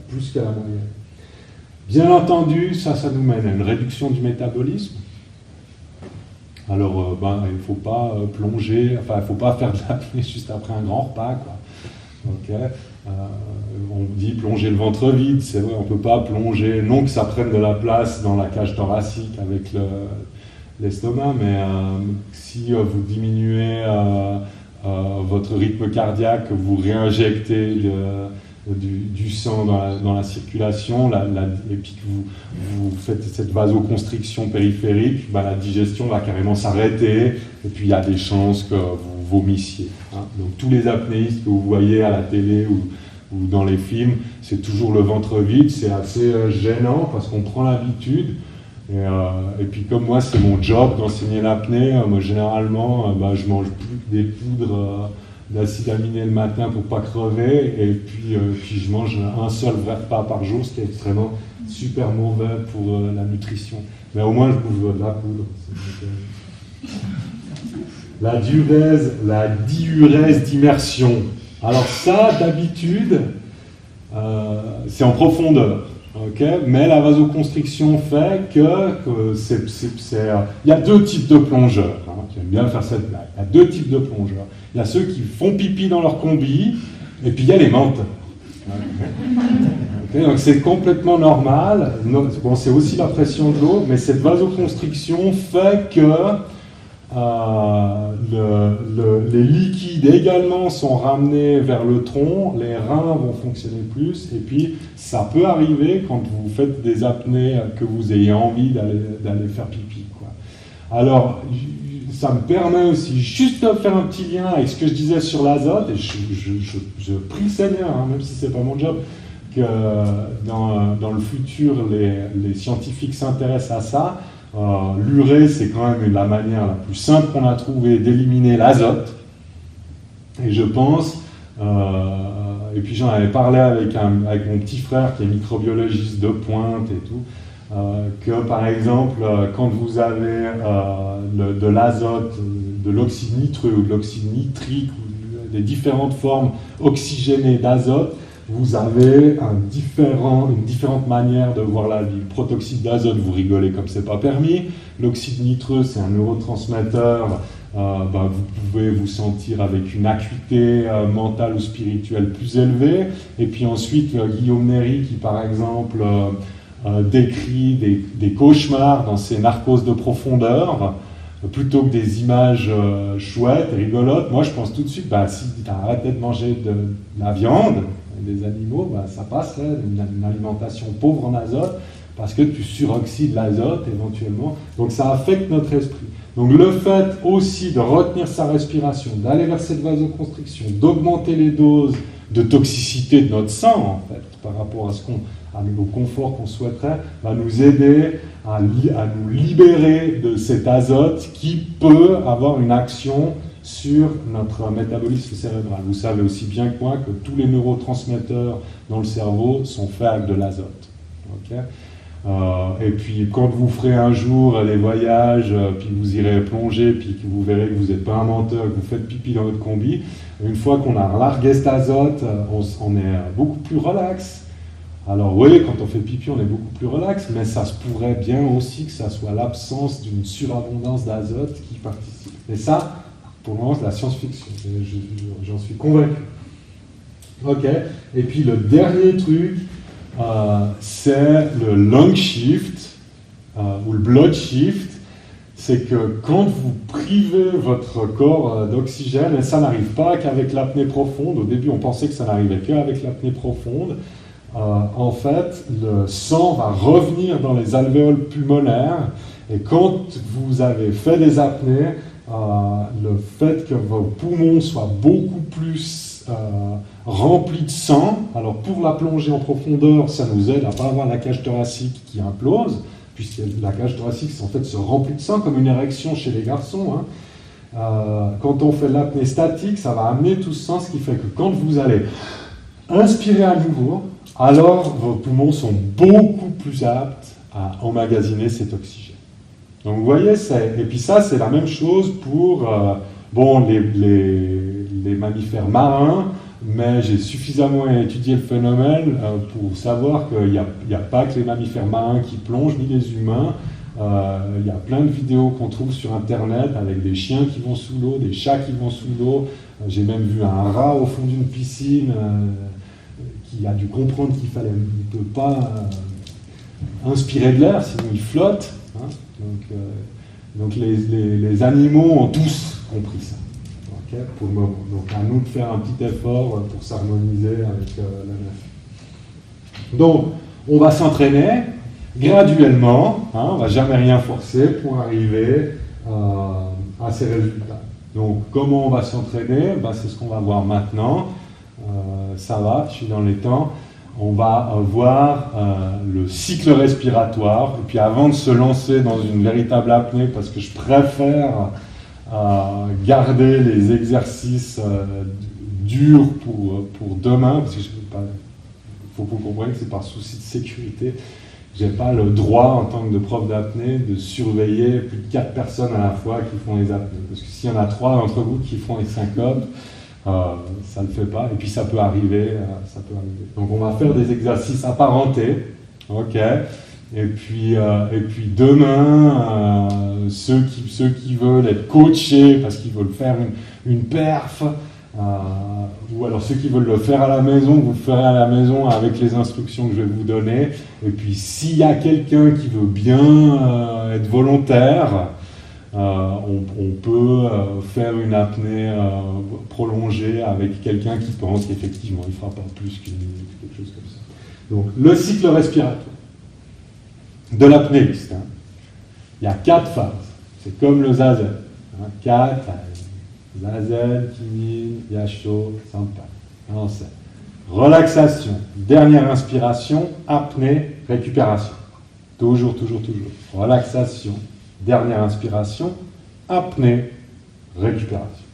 plus qu'à la moyenne. Bien entendu, ça nous mène à une réduction du métabolisme. Alors, il ne faut pas plonger, enfin, il ne faut pas faire de l'apnée juste après un grand repas, quoi. Okay. On dit plonger le ventre vide, c'est vrai, on ne peut pas plonger, non que ça prenne de la place dans la cage thoracique avec l'estomac, mais si vous diminuez votre rythme cardiaque, vous réinjectez du sang dans la circulation, et puis que vous faites cette vasoconstriction périphérique, la digestion va carrément s'arrêter, et puis il y a des chances que vous vomissiez. Hein. Donc tous les apnéistes que vous voyez à la télé ou dans les films, c'est toujours le ventre vide, c'est assez gênant parce qu'on prend l'habitude, Et puis comme moi, c'est mon job d'enseigner l'apnée, moi généralement, je mange des poudres d'acide aminé le matin pour pas crever, et puis je mange un seul vrai repas par jour, ce qui est extrêmement super mauvais pour la nutrition. Mais au moins, je bouffe de la poudre. La diurèse d'immersion. Alors ça, d'habitude, c'est en profondeur. Okay, mais la vasoconstriction fait que il y a deux types de plongeurs. J'aime bien faire cette blague. Il y a deux types de plongeurs. Il y a ceux qui font pipi dans leur combi, et puis il y a les menteurs. Okay, donc c'est complètement normal. Bon, c'est aussi la pression de l'eau, mais cette vasoconstriction fait que les liquides également sont ramenés vers le tronc, les reins vont fonctionner plus, et puis ça peut arriver quand vous faites des apnées que vous ayez envie d'aller faire pipi, quoi. Alors, ça me permet aussi juste de faire un petit lien avec ce que je disais sur l'azote, et je prie le Seigneur, même si c'est pas mon job, que dans le futur, les scientifiques s'intéressent à ça. L'urée, c'est quand même la manière la plus simple qu'on a trouvée d'éliminer l'azote. Et je pense, et puis j'en avais parlé avec mon petit frère qui est microbiologiste de pointe et tout, que par exemple, quand vous avez de l'azote, de l'oxyde nitreux ou de l'oxyde nitrique, ou des différentes formes oxygénées d'azote, vous avez une différente manière de voir la vie. Le protoxyde d'azote, vous rigolez comme c'est pas permis. L'oxyde nitreux, c'est un neurotransmetteur. Vous pouvez vous sentir avec une acuité mentale ou spirituelle plus élevée. Et puis ensuite, Guillaume Néry, qui par exemple décrit des cauchemars dans ses narcoses de profondeur, plutôt que des images chouettes et rigolotes. Moi, je pense tout de suite, si tu as arrêté de manger de la viande, des animaux, ça passerait une alimentation pauvre en azote, parce que tu suroxydes l'azote éventuellement. Donc ça affecte notre esprit. Donc le fait aussi de retenir sa respiration, d'aller vers cette vasoconstriction, d'augmenter les doses de toxicité de notre sang, en fait, par rapport au confort qu'on souhaiterait, va nous aider à nous libérer de cet azote qui peut avoir une action sur notre métabolisme cérébral. Vous savez aussi bien que moi que tous les neurotransmetteurs dans le cerveau sont faits avec de l'azote. Okay, et puis quand vous ferez un jour des voyages, puis vous irez plonger, puis que vous verrez que vous n'êtes pas un menteur, que vous faites pipi dans votre combi, une fois qu'on a largué cet azote, on est beaucoup plus relax. Alors oui, quand on fait pipi, on est beaucoup plus relax, mais ça se pourrait bien aussi que ça soit l'absence d'une surabondance d'azote qui participe. Et ça, pour le moment, c'est la science-fiction. J'en suis convaincu. Ok. Et puis le dernier truc, c'est le lung shift ou le blood shift. C'est que quand vous privez votre corps d'oxygène, et ça n'arrive pas qu'avec l'apnée profonde. Au début, on pensait que ça n'arrivait qu'avec l'apnée profonde. En fait, le sang va revenir dans les alvéoles pulmonaires. Et quand vous avez fait des apnées, le fait que vos poumons soient beaucoup plus remplis de sang, alors pour la plongée en profondeur, ça nous aide à ne pas avoir la cage thoracique qui implose, puisque la cage thoracique en fait se remplit de sang comme une érection chez les garçons. Quand on fait l'apnée statique, ça va amener tout ce sang, ce qui fait que quand vous allez inspirer à nouveau, alors vos poumons sont beaucoup plus aptes à emmagasiner cet oxygène. Donc vous voyez, et puis ça c'est la même chose pour les mammifères marins, mais j'ai suffisamment étudié le phénomène pour savoir qu'il n'y a pas que les mammifères marins qui plongent, ni les humains. Il y a plein de vidéos qu'on trouve sur internet avec des chiens qui vont sous l'eau, des chats qui vont sous l'eau. J'ai même vu un rat au fond d'une piscine qui a dû comprendre qu'il ne peut pas inspirer de l'air, sinon il flotte. Donc les animaux ont tous compris ça, okay, pour le moment. Donc à nous de faire un petit effort pour s'harmoniser avec la nature. Donc on va s'entraîner graduellement, on ne va jamais rien forcer pour arriver à ces résultats. Donc comment on va s'entraîner, c'est ce qu'on va voir maintenant. Ça va, je suis dans les temps. on va voir le cycle respiratoire. Et puis avant de se lancer dans une véritable apnée, parce que je préfère garder les exercices durs pour demain, parce que il faut que vous compreniez que c'est par souci de sécurité. Je n'ai pas le droit, en tant que prof d'apnée, de surveiller plus de 4 personnes à la fois qui font les apnées. Parce que s'il y en a 3 d'entre vous qui font les syncopes, ça ne le fait pas. Et puis ça peut arriver, Donc on va faire des exercices apparentés. Ok. Et puis demain, ceux qui veulent être coachés parce qu'ils veulent faire une perf, ou alors ceux qui veulent le faire à la maison, vous le ferez à la maison avec les instructions que je vais vous donner. Et puis s'il y a quelqu'un qui veut bien être volontaire, on peut faire une apnée prolongée avec quelqu'un qui pense qu'effectivement il ne fera pas plus qu'une minute, quelque chose comme ça. Donc le cycle respiratoire de l'apnéiste, il y a 4 phases. C'est comme le zazen. 4 phases. Zazen, Kimin, Yasho, Sampa. Ensemble. Relaxation, dernière inspiration, apnée, récupération. Toujours. Relaxation, dernière inspiration, apnée, récupération.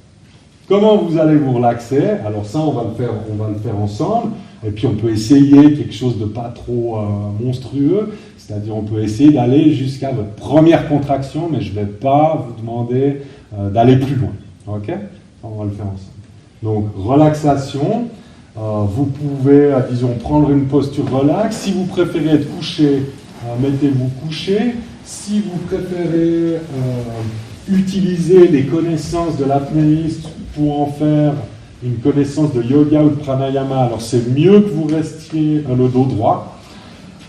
Comment vous allez vous relaxer? Alors ça, on va le faire ensemble. Et puis on peut essayer quelque chose de pas trop monstrueux. C'est-à-dire on peut essayer d'aller jusqu'à votre première contraction, mais je ne vais pas vous demander d'aller plus loin. Ok? On va le faire ensemble. Donc, relaxation. Vous pouvez, disons, prendre une posture relaxe. Si vous préférez être couché, mettez-vous couché. Si vous préférez utiliser les connaissances de l'apnéiste pour en faire une connaissance de yoga ou de pranayama, alors c'est mieux que vous restiez le dos droit.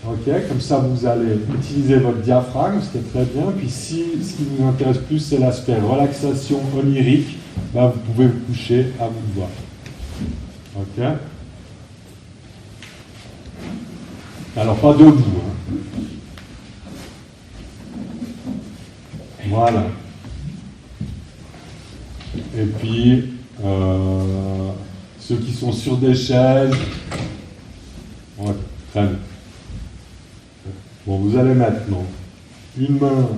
Ok, comme ça vous allez utiliser votre diaphragme, ce qui est très bien. Puis si ce qui vous intéresse plus c'est l'aspect relaxation onirique, vous pouvez vous coucher à vous de voir. Ok. Alors pas debout. Voilà. Et puis ceux qui sont sur des chaises, ouais, très bien. Bon, vous allez maintenant une main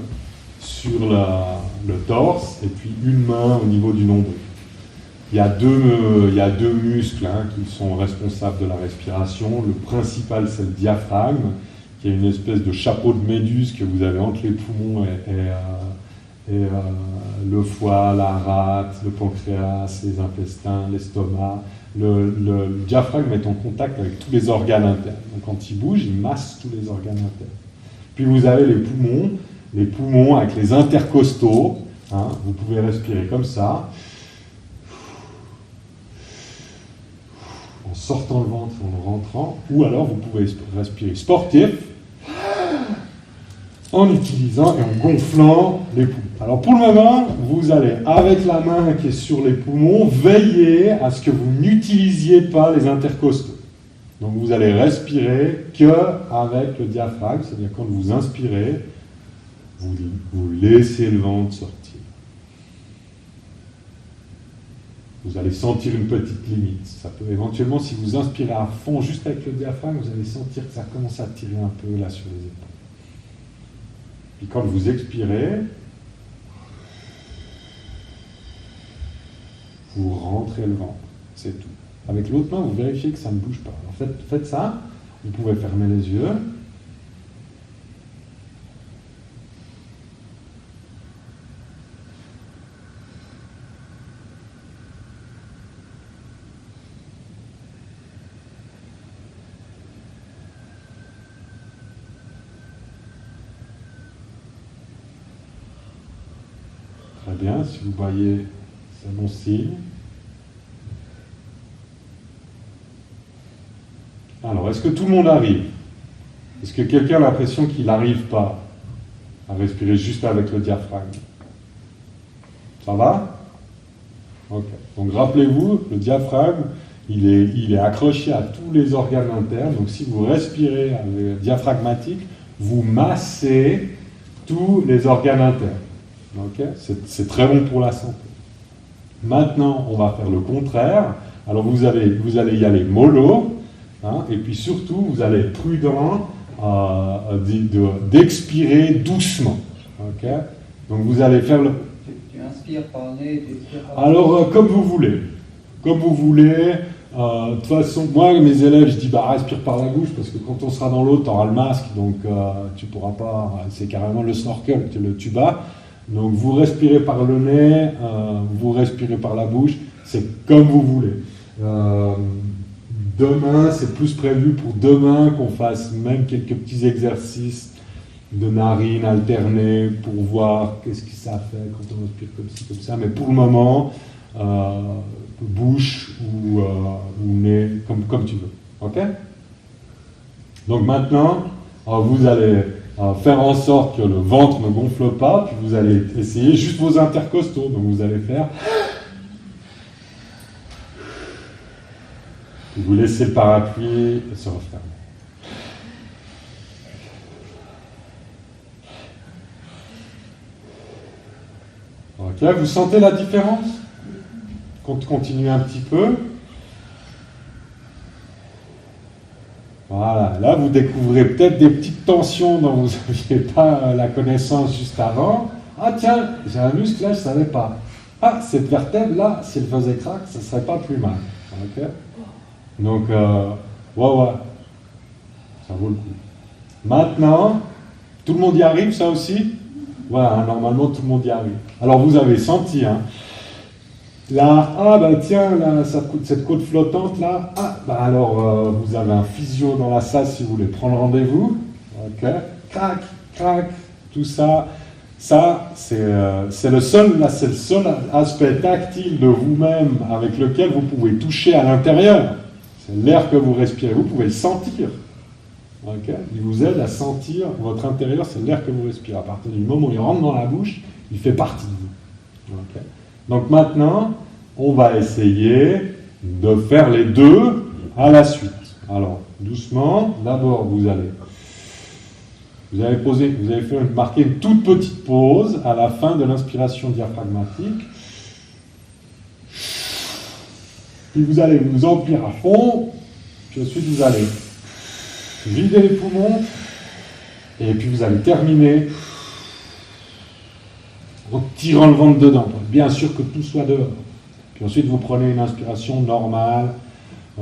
sur le torse et puis une main au niveau du nombril. Il y a deux muscles qui sont responsables de la respiration. Le principal, c'est le diaphragme, qui est une espèce de chapeau de méduse que vous avez entre les poumons et le foie, la rate, le pancréas, les intestins, l'estomac. Le diaphragme est en contact avec tous les organes internes. Donc quand il bouge, il masse tous les organes internes. Puis vous avez les poumons avec les intercostaux. Vous pouvez respirer comme ça, en sortant le ventre, en le rentrant, ou alors vous pouvez respirer sportif, en utilisant et en gonflant les poumons. Alors pour le moment, vous allez, avec la main qui est sur les poumons, veiller à ce que vous n'utilisiez pas les intercostaux. Donc vous allez respirer qu'avec le diaphragme, c'est-à-dire quand vous inspirez, vous laissez le ventre sortir. Vous allez sentir une petite limite. Ça peut éventuellement, si vous inspirez à fond juste avec le diaphragme, vous allez sentir que ça commence à tirer un peu là sur les épaules. Puis quand vous expirez, vous rentrez le ventre. C'est tout. Avec l'autre main, vous vérifiez que ça ne bouge pas. Alors faites ça. Vous pouvez fermer les yeux. Très bien. Si vous voyez, c'est bon signe. Alors, est-ce que tout le monde arrive? Est-ce que quelqu'un a l'impression qu'il n'arrive pas à respirer juste avec le diaphragme? Ça va? Ok. Donc, rappelez-vous, le diaphragme, il est accroché à tous les organes internes. Donc, si vous respirez diaphragmatique, vous massez tous les organes internes. Okay? C'est très bon pour la santé. Maintenant, on va faire le contraire. Alors, vous allez y aller mollo. hein, et puis surtout, vous allez être prudent d'expirer doucement. Okay, donc vous allez faire le... Tu inspires par le nez, tu expires par... Alors, comme vous voulez. Comme vous voulez. De toute façon, moi, mes élèves, je dis, bah, respire par la bouche, parce que quand on sera dans l'eau, tu auras le masque, donc tu pourras pas... C'est carrément le snorkel, le tuba. Donc, vous respirez par le nez, vous respirez par la bouche, c'est comme vous voulez. Demain, c'est plus prévu pour demain qu'on fasse même quelques petits exercices de narines alternées pour voir qu'est-ce que ça fait quand on respire comme ci, comme ça. Mais pour le moment, bouche ou nez, comme tu veux. Ok? Donc maintenant, vous allez faire en sorte que le ventre ne gonfle pas, puis vous allez essayer juste vos intercostaux. Donc vous allez faire... Puis vous laissez le parapluie se refermer. Ok, vous sentez la différence? Continuez un petit peu. Voilà, là vous découvrez peut-être des petites tensions dont vous n'aviez pas la connaissance juste avant. Ah tiens, j'ai un muscle là, je ne savais pas. Ah, cette vertèbre là, si elle faisait crack, ça ne serait pas plus mal. Ok, donc, ouais, ça vaut le coup. Maintenant, tout le monde y arrive, ça aussi? Voilà, hein, normalement tout le monde y arrive. Alors vous avez senti, hein, là, ah bah tiens, là, cette côte flottante là, ah bah alors vous avez un physio dans la salle si vous voulez prendre rendez-vous. Ok, crac, crac, tout ça. Ça, c'est le seul aspect tactile de vous-même avec lequel vous pouvez toucher à l'intérieur. C'est l'air que vous respirez, vous pouvez le sentir. Okay, il vous aide à sentir votre intérieur, c'est l'air que vous respirez. À partir du moment où il rentre dans la bouche, il fait partie de vous. Okay. Donc maintenant, on va essayer de faire les deux à la suite. Alors, doucement, d'abord vous allez marquer une toute petite pause à la fin de l'inspiration diaphragmatique. Puis vous allez vous emplir à fond, puis ensuite vous allez vider les poumons, et puis vous allez terminer en tirant le ventre dedans. Bien sûr que tout soit dehors. Puis ensuite vous prenez une inspiration normale,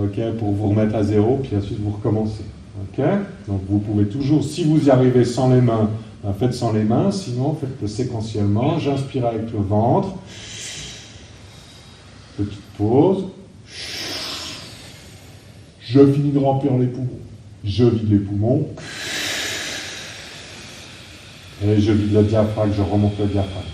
okay, pour vous remettre à zéro, puis ensuite vous recommencez. Okay, donc vous pouvez toujours, si vous y arrivez sans les mains, faites sans les mains, sinon faites-le séquentiellement. J'inspire avec le ventre, petite pause, je finis de remplir les poumons, je vide les poumons, et je vide le diaphragme, je remonte le diaphragme.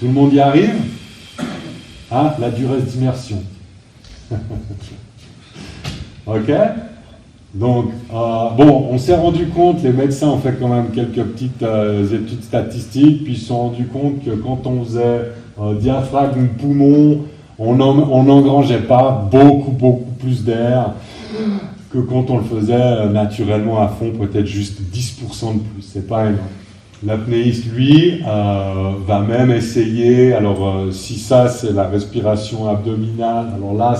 Tout le monde y arrive? Ah, la durée d'immersion. Ok? Donc, bon, on s'est rendu compte, les médecins ont fait quand même quelques petites études statistiques, puis ils se sont rendus compte que quand on faisait diaphragme, poumon, on n'engrangeait pas beaucoup plus d'air que quand on le faisait naturellement à fond, peut-être juste 10% de plus. C'est pas énorme. L'apnéiste, lui, va même essayer, alors si ça c'est la respiration abdominale, alors là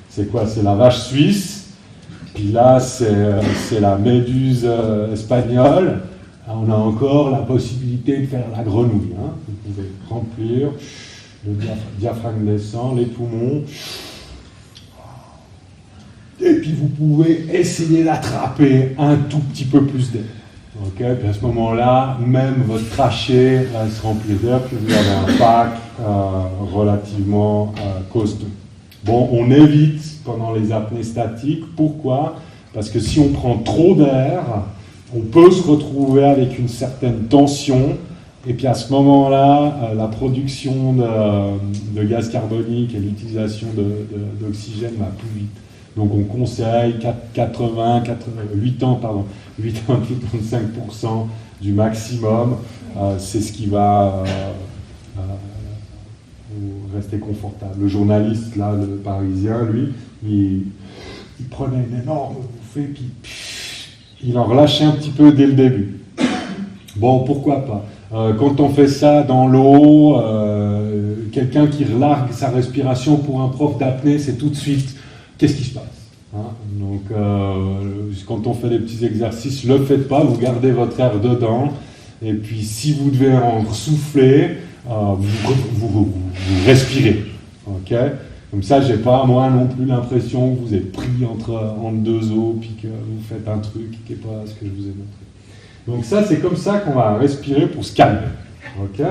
c'est quoi? C'est la vache suisse, puis là c'est la méduse espagnole. On a encore la possibilité de faire la grenouille. Hein. Vous pouvez remplir le diaphragme descend, les poumons, et puis vous pouvez essayer d'attraper un tout petit peu plus d'air. Okay, puis à ce moment-là, même votre trachée se remplit d'air, puis vous avez un pack relativement costaud. Bon, on évite pendant les apnées statiques. Pourquoi? Parce que si on prend trop d'air, on peut se retrouver avec une certaine tension, et puis à ce moment-là, la production de gaz carbonique et l'utilisation d'oxygène va plus vite. Donc on conseille 85% du maximum, c'est ce qui va vous rester confortable. Le journaliste, là, le Parisien, lui, il prenait une énorme bouffée, puis il en relâchait un petit peu dès le début. Bon, pourquoi pas. Quand on fait ça dans l'eau, quelqu'un qui relargue sa respiration pour un prof d'apnée, c'est tout de suite, qu'est-ce qui se passe, hein? Donc, quand on fait des petits exercices, ne le faites pas, vous gardez votre air dedans, et puis si vous devez en souffler, vous respirez, ok? Comme ça, j'ai pas, moi non plus, l'impression que vous êtes pris entre deux eaux, puis que vous faites un truc qui n'est pas ce que je vous ai montré. Donc ça, c'est comme ça qu'on va respirer pour se calmer. Okay.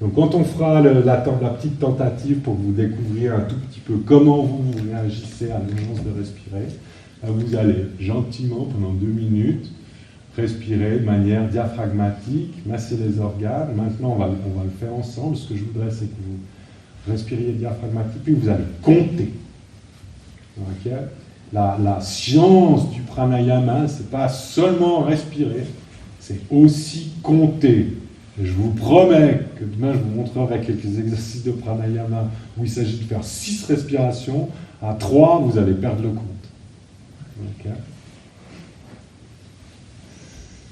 Donc quand on fera la petite tentative pour vous découvrir un tout petit peu comment vous réagissez à l'annonce de respirer, vous allez gentiment, pendant 2 minutes, respirer de manière diaphragmatique, masser les organes. Maintenant, on va le faire ensemble. Ce que je voudrais, c'est que vous respiriez diaphragmatique, puis vous allez compter. Okay. La science du pranayama, c'est pas seulement respirer, c'est aussi compter. Et je vous promets que demain, je vous montrerai quelques exercices de pranayama où il s'agit de faire 6 respirations. À 3, vous allez perdre le compte. Okay.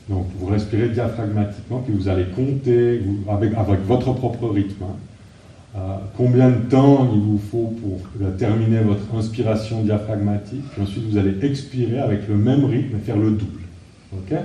Donc, vous respirez diaphragmatiquement, puis vous allez compter avec votre propre rythme. Combien de temps il vous faut pour terminer votre inspiration diaphragmatique, puis ensuite vous allez expirer avec le même rythme et faire le double. Ok ?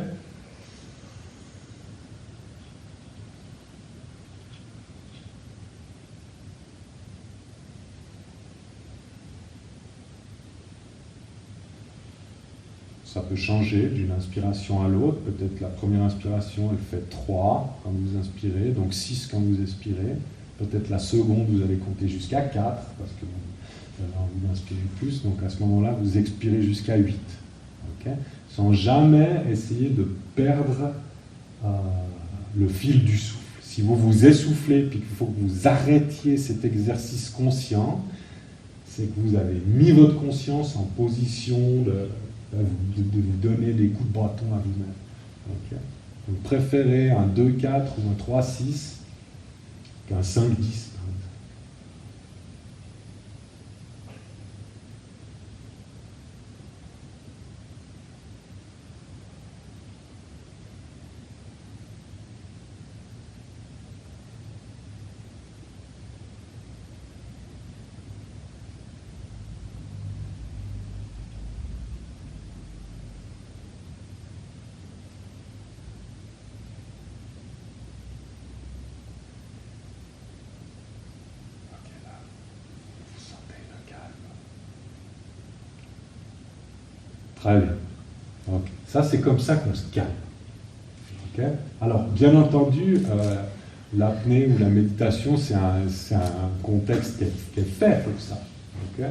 Ça peut changer d'une inspiration à l'autre. Peut-être la première inspiration, elle fait 3 quand vous inspirez, donc 6 quand vous expirez. Peut-être la seconde, vous allez compter jusqu'à 4, parce que vous avez envie d'inspirer plus. Donc à ce moment-là, vous expirez jusqu'à 8. Okay, sans jamais essayer de perdre le fil du souffle. Si vous vous essoufflez, puis qu'il faut que vous arrêtiez cet exercice conscient, c'est que vous avez mis votre conscience en position de vous donner des coups de bâton à vous-même. Okay. Vous préférez un 2-4 ou un 3-6 qu'un 5-10. Très bien. Okay. Ça, c'est comme ça qu'on se calme. Okay. Alors, bien entendu, l'apnée ou la méditation, c'est un contexte qui est fait pour ça. Okay.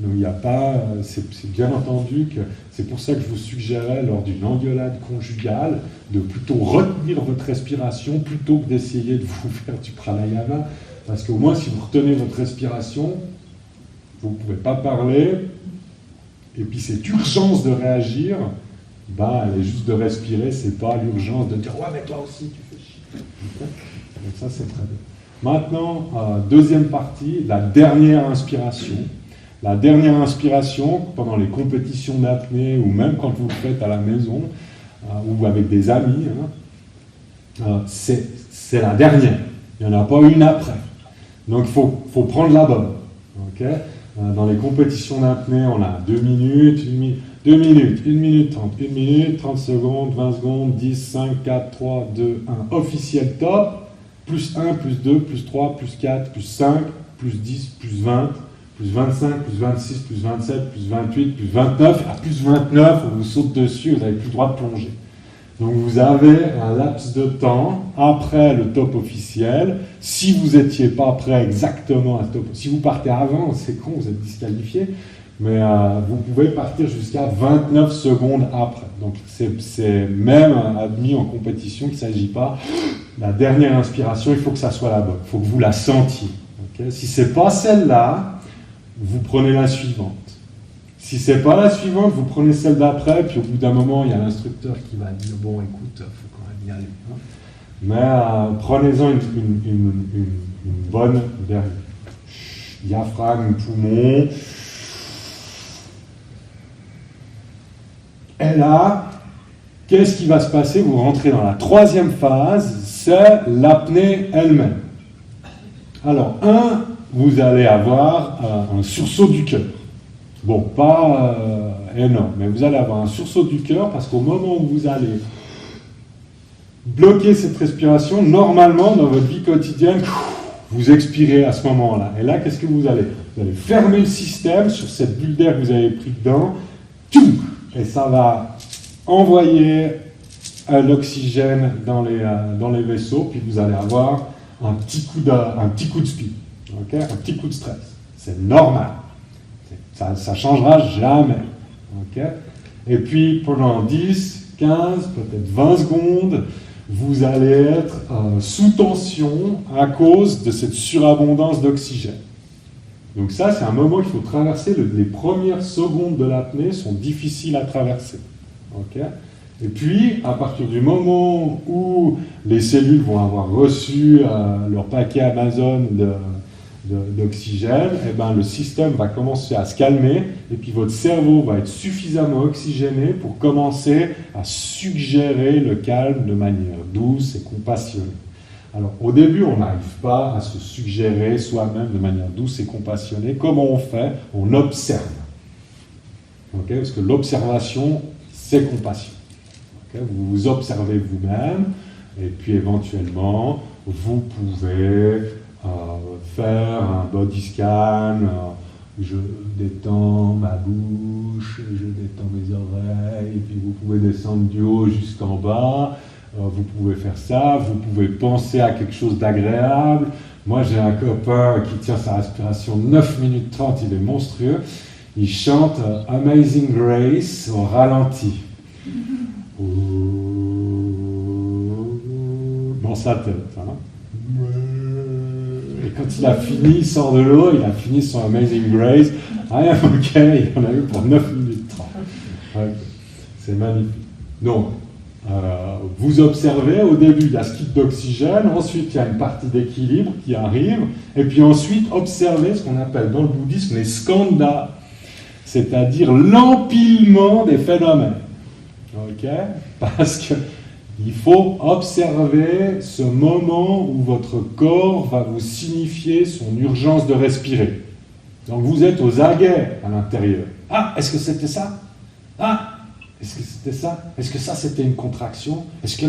Donc, il n'y a pas... C'est bien entendu que... C'est pour ça que je vous suggérais, lors d'une engueulade conjugale, de plutôt retenir votre respiration plutôt que d'essayer de vous faire du pranayama. Parce qu'au moins, si vous retenez votre respiration, vous ne pouvez pas parler... Et puis cette urgence de réagir, elle est juste de respirer, c'est pas l'urgence de dire « Ouais, mais toi aussi, tu fais chier. » Donc ça, c'est très bien. Maintenant, deuxième partie, la dernière inspiration. La dernière inspiration, pendant les compétitions d'apnée, ou même quand vous le faites à la maison, ou avec des amis, c'est la dernière. Il n'y en a pas une après. Donc il faut prendre la bonne. Okay. Dans les compétitions d'apnée, on a 2 minutes, 1 minute 30, 1 minute, 30 secondes, 20 secondes, 10, 5, 4, 3, 2, 1. Officiel top, plus 1, plus 2, plus 3, plus 4, plus 5, plus 10, plus 20, plus 25, plus 26, plus 27, plus 28, plus 29. À plus 29, on vous saute dessus, vous n'avez plus le droit de plonger. Donc vous avez un laps de temps après le top officiel. Si vous n'étiez pas prêt exactement à ce top, si vous partez avant, c'est con, vous êtes disqualifié, mais vous pouvez partir jusqu'à 29 secondes après. Donc c'est même admis en compétition qu'il ne s'agit pas. La dernière inspiration, il faut que ça soit la bonne, il faut que vous la sentiez. Okay. Si ce n'est pas celle-là, vous prenez la suivante. Si c'est pas la suivante, vous prenez celle d'après, puis au bout d'un moment, il y a l'instructeur qui va dire « Bon, écoute, il faut quand même y aller. Hein. » Mais prenez-en une bonne dernière. diaphragme, poumon. Et là, qu'est-ce qui va se passer? Vous rentrez dans la troisième phase, c'est l'apnée elle-même. Alors, vous allez avoir un sursaut du cœur. Bon, pas énorme, mais vous allez avoir un sursaut du cœur parce qu'au moment où vous allez bloquer cette respiration, normalement, dans votre vie quotidienne, vous expirez à ce moment-là. Et là, qu'est-ce que vous allez? Vous allez fermer le système sur cette bulle d'air que vous avez pris dedans, et ça va envoyer l'oxygène dans les vaisseaux, puis vous allez avoir un petit coup de speed, okay? Un petit coup de stress. C'est normal. Ça ne changera jamais. Okay? Et puis, pendant 10, 15, peut-être 20 secondes, vous allez être sous tension à cause de cette surabondance d'oxygène. Donc ça, c'est un moment qu'il faut traverser. Les premières secondes de l'apnée sont difficiles à traverser. Okay? Et puis, à partir du moment où les cellules vont avoir reçu leur paquet Amazon d'oxygène, eh ben, le système va commencer à se calmer et puis votre cerveau va être suffisamment oxygéné pour commencer à suggérer le calme de manière douce et compassionnée. Alors, au début, on n'arrive pas à se suggérer soi-même de manière douce et compassionnée. Comment on fait? On observe. Okay? Parce que l'observation, c'est compassion. Okay? Vous vous observez vous-même et puis éventuellement, vous pouvez faire un body scan, je détends ma bouche, je détends mes oreilles, et puis vous pouvez descendre du haut jusqu'en bas, vous pouvez faire ça, vous pouvez penser à quelque chose d'agréable. Moi j'ai un copain qui tient sa respiration 9 minutes 30, il est monstrueux, il chante Amazing Grace au ralenti. Dans sa tête. Hein. Et quand il a fini, il sort de l'eau, il a fini son Amazing Grace. I am okay, il en a eu pour 9 minutes 30. Okay. C'est magnifique. Donc, vous observez, au début, il y a ce kick d'oxygène, ensuite, il y a une partie d'équilibre qui arrive, et puis ensuite, observez ce qu'on appelle dans le bouddhisme les skandhas, c'est-à-dire l'empilement des phénomènes. Ok? Parce que il faut observer ce moment où votre corps va vous signifier son urgence de respirer. Donc vous êtes aux aguets à l'intérieur. Ah, est-ce que c'était ça? Ah, est-ce que c'était ça? Est-ce que ça c'était une contraction? Est-ce que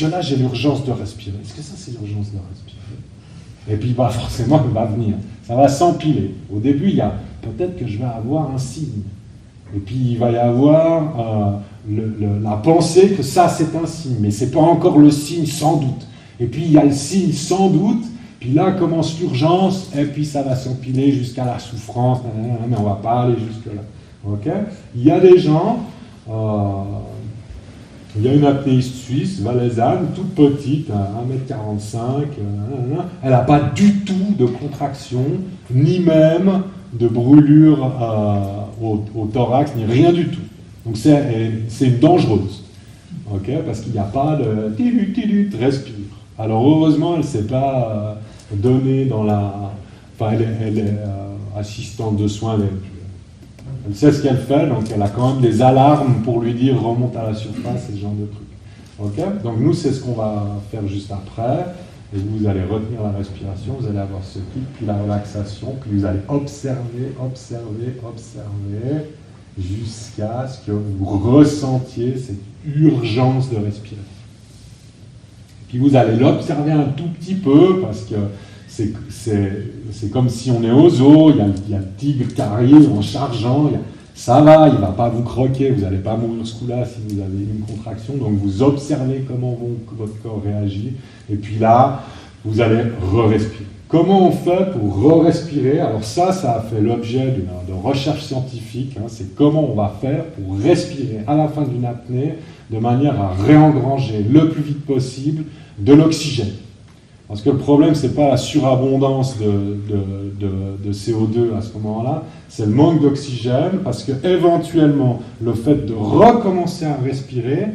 là j'ai l'urgence de respirer? Est-ce que ça c'est l'urgence de respirer? Et puis bah, forcément il va venir. Ça va s'empiler. Au début, il y a peut-être que je vais avoir un signe. Et puis il va y avoir la pensée que ça c'est un signe, mais c'est pas encore le signe sans doute. Et puis il y a le signe sans doute, puis là commence l'urgence, et puis ça va s'empiler jusqu'à la souffrance, mais on va pas aller jusque-là. Okay? Il y a des gens, il y a une apnéiste suisse, valaisanne, toute petite, 1m45, elle n'a pas du tout de contraction, ni même de brûlure au thorax, ni rien du tout. Donc c'est une dangereuse, okay? Parce qu'il n'y a pas de tilut, respire. Alors heureusement, elle ne s'est pas donnée dans la... Enfin, elle est assistante de soins, elle sait ce qu'elle fait, donc elle a quand même des alarmes pour lui dire remonte à la surface et ce genre de trucs. Okay? Donc nous, c'est ce qu'on va faire juste après. Et vous allez retenir la respiration, vous allez avoir ce kick, puis la relaxation, puis vous allez observer, jusqu'à ce que vous ressentiez cette urgence de respirer. Puis vous allez l'observer un tout petit peu, parce que c'est comme si on est au zoo, il y a le tigre qui arrive en chargeant, ça va, il ne va pas vous croquer, vous n'allez pas mourir ce coup-là si vous avez une contraction, donc vous observez comment votre corps réagit, et puis là, vous allez re-respirer. Comment on fait pour re-respirer? Alors ça a fait l'objet de recherches scientifiques, hein, c'est comment on va faire pour respirer à la fin d'une apnée de manière à réengranger le plus vite possible de l'oxygène. Parce que le problème, ce n'est pas la surabondance de CO2 à ce moment-là, c'est le manque d'oxygène, parce que éventuellement, le fait de recommencer à respirer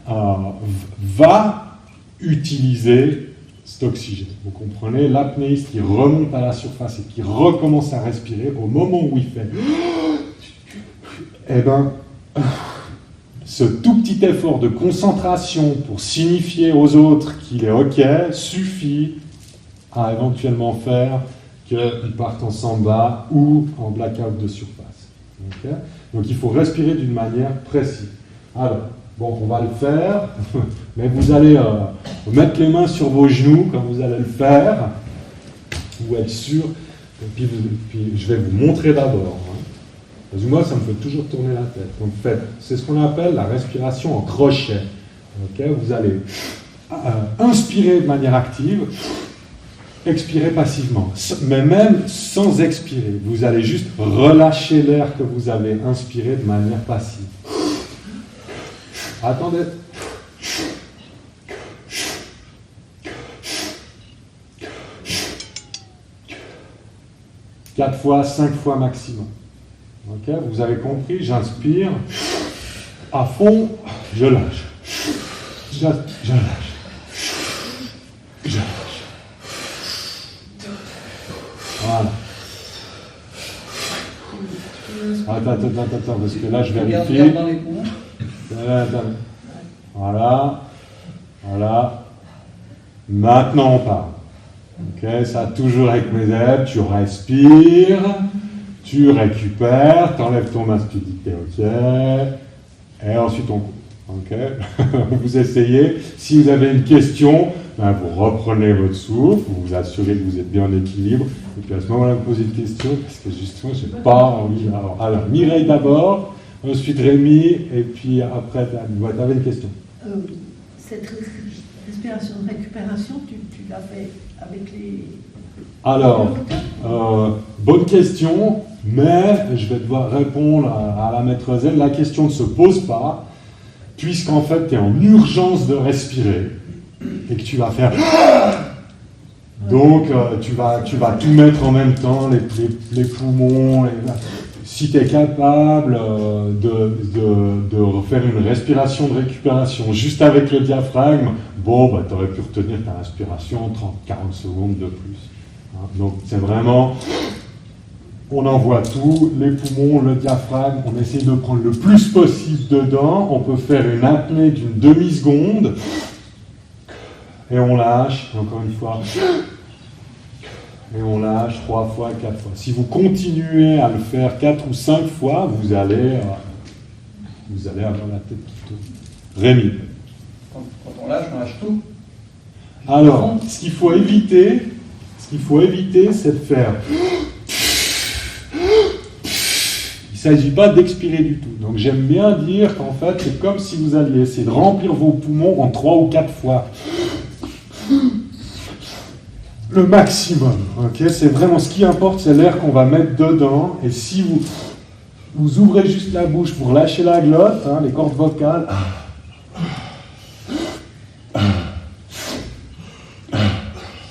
va utiliser cet oxygène. Vous comprenez, l'apnéiste qui remonte à la surface et qui recommence à respirer, au moment où il fait, eh ben, ce tout petit effort de concentration pour signifier aux autres qu'il est OK suffit à éventuellement faire qu'ils partent en samba ou en blackout de surface. Okay? Donc il faut respirer d'une manière précise. Alors, bon, on va le faire, mais vous allez mettre les mains sur vos genoux quand vous allez le faire, ou être sûr, et puis je vais vous montrer d'abord. Hein. Parce que moi, ça me fait toujours tourner la tête. Donc c'est ce qu'on appelle la respiration en crochet. Okay? Vous allez inspirer de manière active, expirer passivement, mais même sans expirer. Vous allez juste relâcher l'air que vous avez inspiré de manière passive. Attendez. 4 fois, 5 fois maximum. Okay, vous avez compris, j'inspire à fond, je lâche. Je lâche. Je lâche. Voilà. Attends, parce que là je vérifie. Regarde dans les poumons. Voilà. Maintenant on parle. Ok, ça toujours avec mes aides, tu respires, tu récupères, t'enlèves ton masque, tu dis que t'es ok, et ensuite on coupe. Ok, vous essayez. Si vous avez une question, ben vous reprenez votre souffle, vous vous assurez que vous êtes bien en équilibre, et puis à ce moment-là, vous posez une question, parce que justement, je n'ai pas envie. Alors, Mireille d'abord, ensuite Rémi, et puis après, tu avais une question. Cette respiration de récupération, tu l'as fait avec les... Alors, bonne question, mais je vais devoir répondre à la maîtresse. La question ne se pose pas, puisqu'en fait, tu es en urgence de respirer et que tu vas faire... Donc, tu vas tout mettre en même temps, les poumons. Si tu es capable de refaire une respiration de récupération juste avec le diaphragme, bon, bah, tu aurais pu retenir ta respiration 30-40 secondes de plus. Hein, donc, c'est vraiment... On envoie tout, les poumons, le diaphragme, on essaie de prendre le plus possible dedans, on peut faire une apnée d'une demi-seconde, et on lâche, encore une fois, et on lâche 3 fois, 4 fois. Si vous continuez à le faire 4 ou 5 fois, vous allez avoir la tête qui tourne. Rémi. Quand on lâche tout. Alors, ce qu'il faut éviter, c'est de faire... Il ne s'agit pas d'expirer du tout. Donc j'aime bien dire qu'en fait, c'est comme si vous alliez essayer de remplir vos poumons en 3 ou 4 fois. Le maximum. Okay, c'est vraiment ce qui importe, c'est l'air qu'on va mettre dedans. Et si vous ouvrez juste la bouche pour lâcher la glotte, hein, les cordes vocales,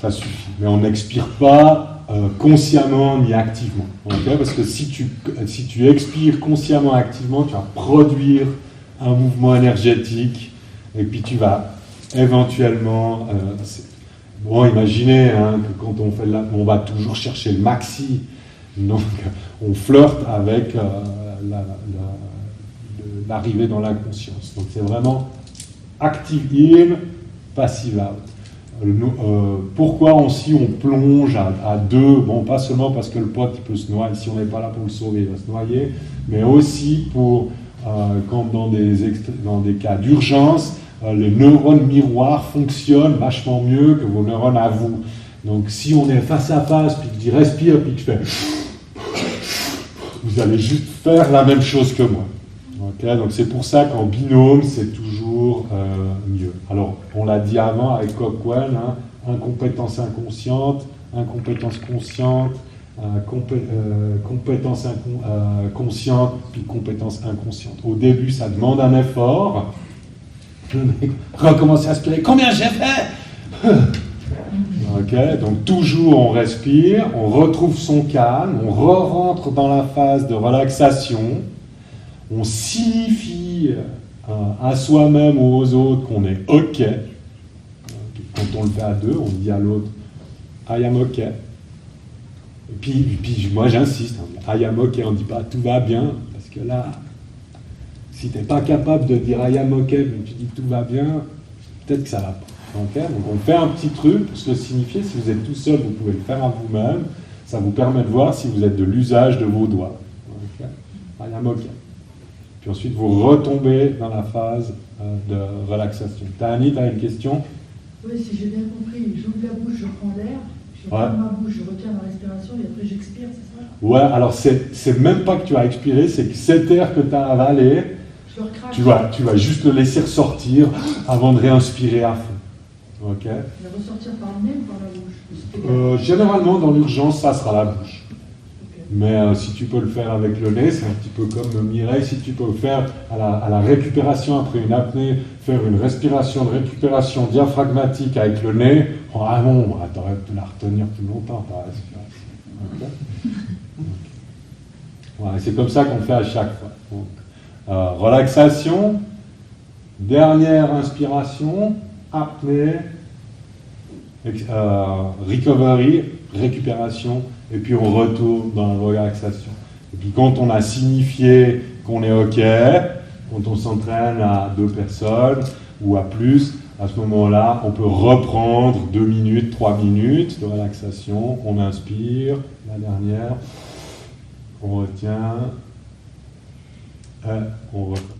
ça suffit. Mais on n'expire pas consciemment ni activement. Okay, parce que si tu expires consciemment activement, tu vas produire un mouvement énergétique et puis tu vas éventuellement... bon, imaginez hein, que quand on fait on va toujours chercher le maxi. Donc on flirte avec l'arrivée dans l'inconscience. Donc c'est vraiment active in, passive out. Pourquoi aussi on plonge à 2, bon pas seulement parce que le pote il peut se noyer, si on n'est pas là pour le sauver il va se noyer, mais aussi pour quand dans des cas d'urgence, les neurones miroirs fonctionnent vachement mieux que vos neurones à vous. Donc si on est face à face, puis que je dis respire, puis que je fais, vous allez juste faire la même chose que moi. Okay, donc c'est pour ça qu'en binôme, c'est toujours mieux. Alors, on l'a dit avant avec Cockwell, hein, incompétence inconsciente, incompétence consciente, compétence consciente, puis compétence inconsciente. Au début, ça demande un effort. Recommencer à aspirer. Combien j'ai fait? Okay, donc toujours on respire, on retrouve son calme, on rentre dans la phase de relaxation. On signifie à soi-même ou aux autres qu'on est OK. Quand on le fait à deux, on dit à l'autre I am OK. Et puis moi j'insiste, I am OK, on ne dit pas tout va bien, parce que là, si tu n'es pas capable de dire I am OK, mais tu dis tout va bien, peut-être que ça va pas. Okay, donc on fait un petit truc pour se le signifier. Si vous êtes tout seul, vous pouvez le faire à vous-même. Ça vous permet de voir si vous êtes de l'usage de vos doigts. Okay. I am OK. Puis ensuite, vous retombez dans la phase de relaxation. Tahani, tu as une question? Oui, si j'ai bien compris, j'ouvre la bouche, je prends l'air, je ferme ma bouche, je retiens ma respiration et après j'expire, c'est ça? Ouais, alors c'est même pas que tu as expiré, c'est que cet air que tu as avalé, tu vas juste le laisser ressortir avant de réinspirer à fond. Ok? Il va ressortir par le nez ou par la bouche? Généralement, dans l'urgence, ça sera la bouche. Okay. Mais si tu peux le faire avec le nez, c'est un petit peu comme Mireille, si tu peux le faire à la récupération après une apnée, faire une respiration de récupération diaphragmatique avec le nez, ah bon, tu aurais pu la retenir plus longtemps, ta respiration. Okay? Voilà, c'est comme ça qu'on fait à chaque fois. Donc, relaxation, dernière inspiration, apnée, recovery, récupération, et puis on retourne dans la relaxation. Et puis quand on a signifié qu'on est OK, quand on s'entraîne à 2 personnes ou à plus, à ce moment-là, on peut reprendre 2 minutes, 3 minutes de relaxation. On inspire, la dernière, on retient, et on repart.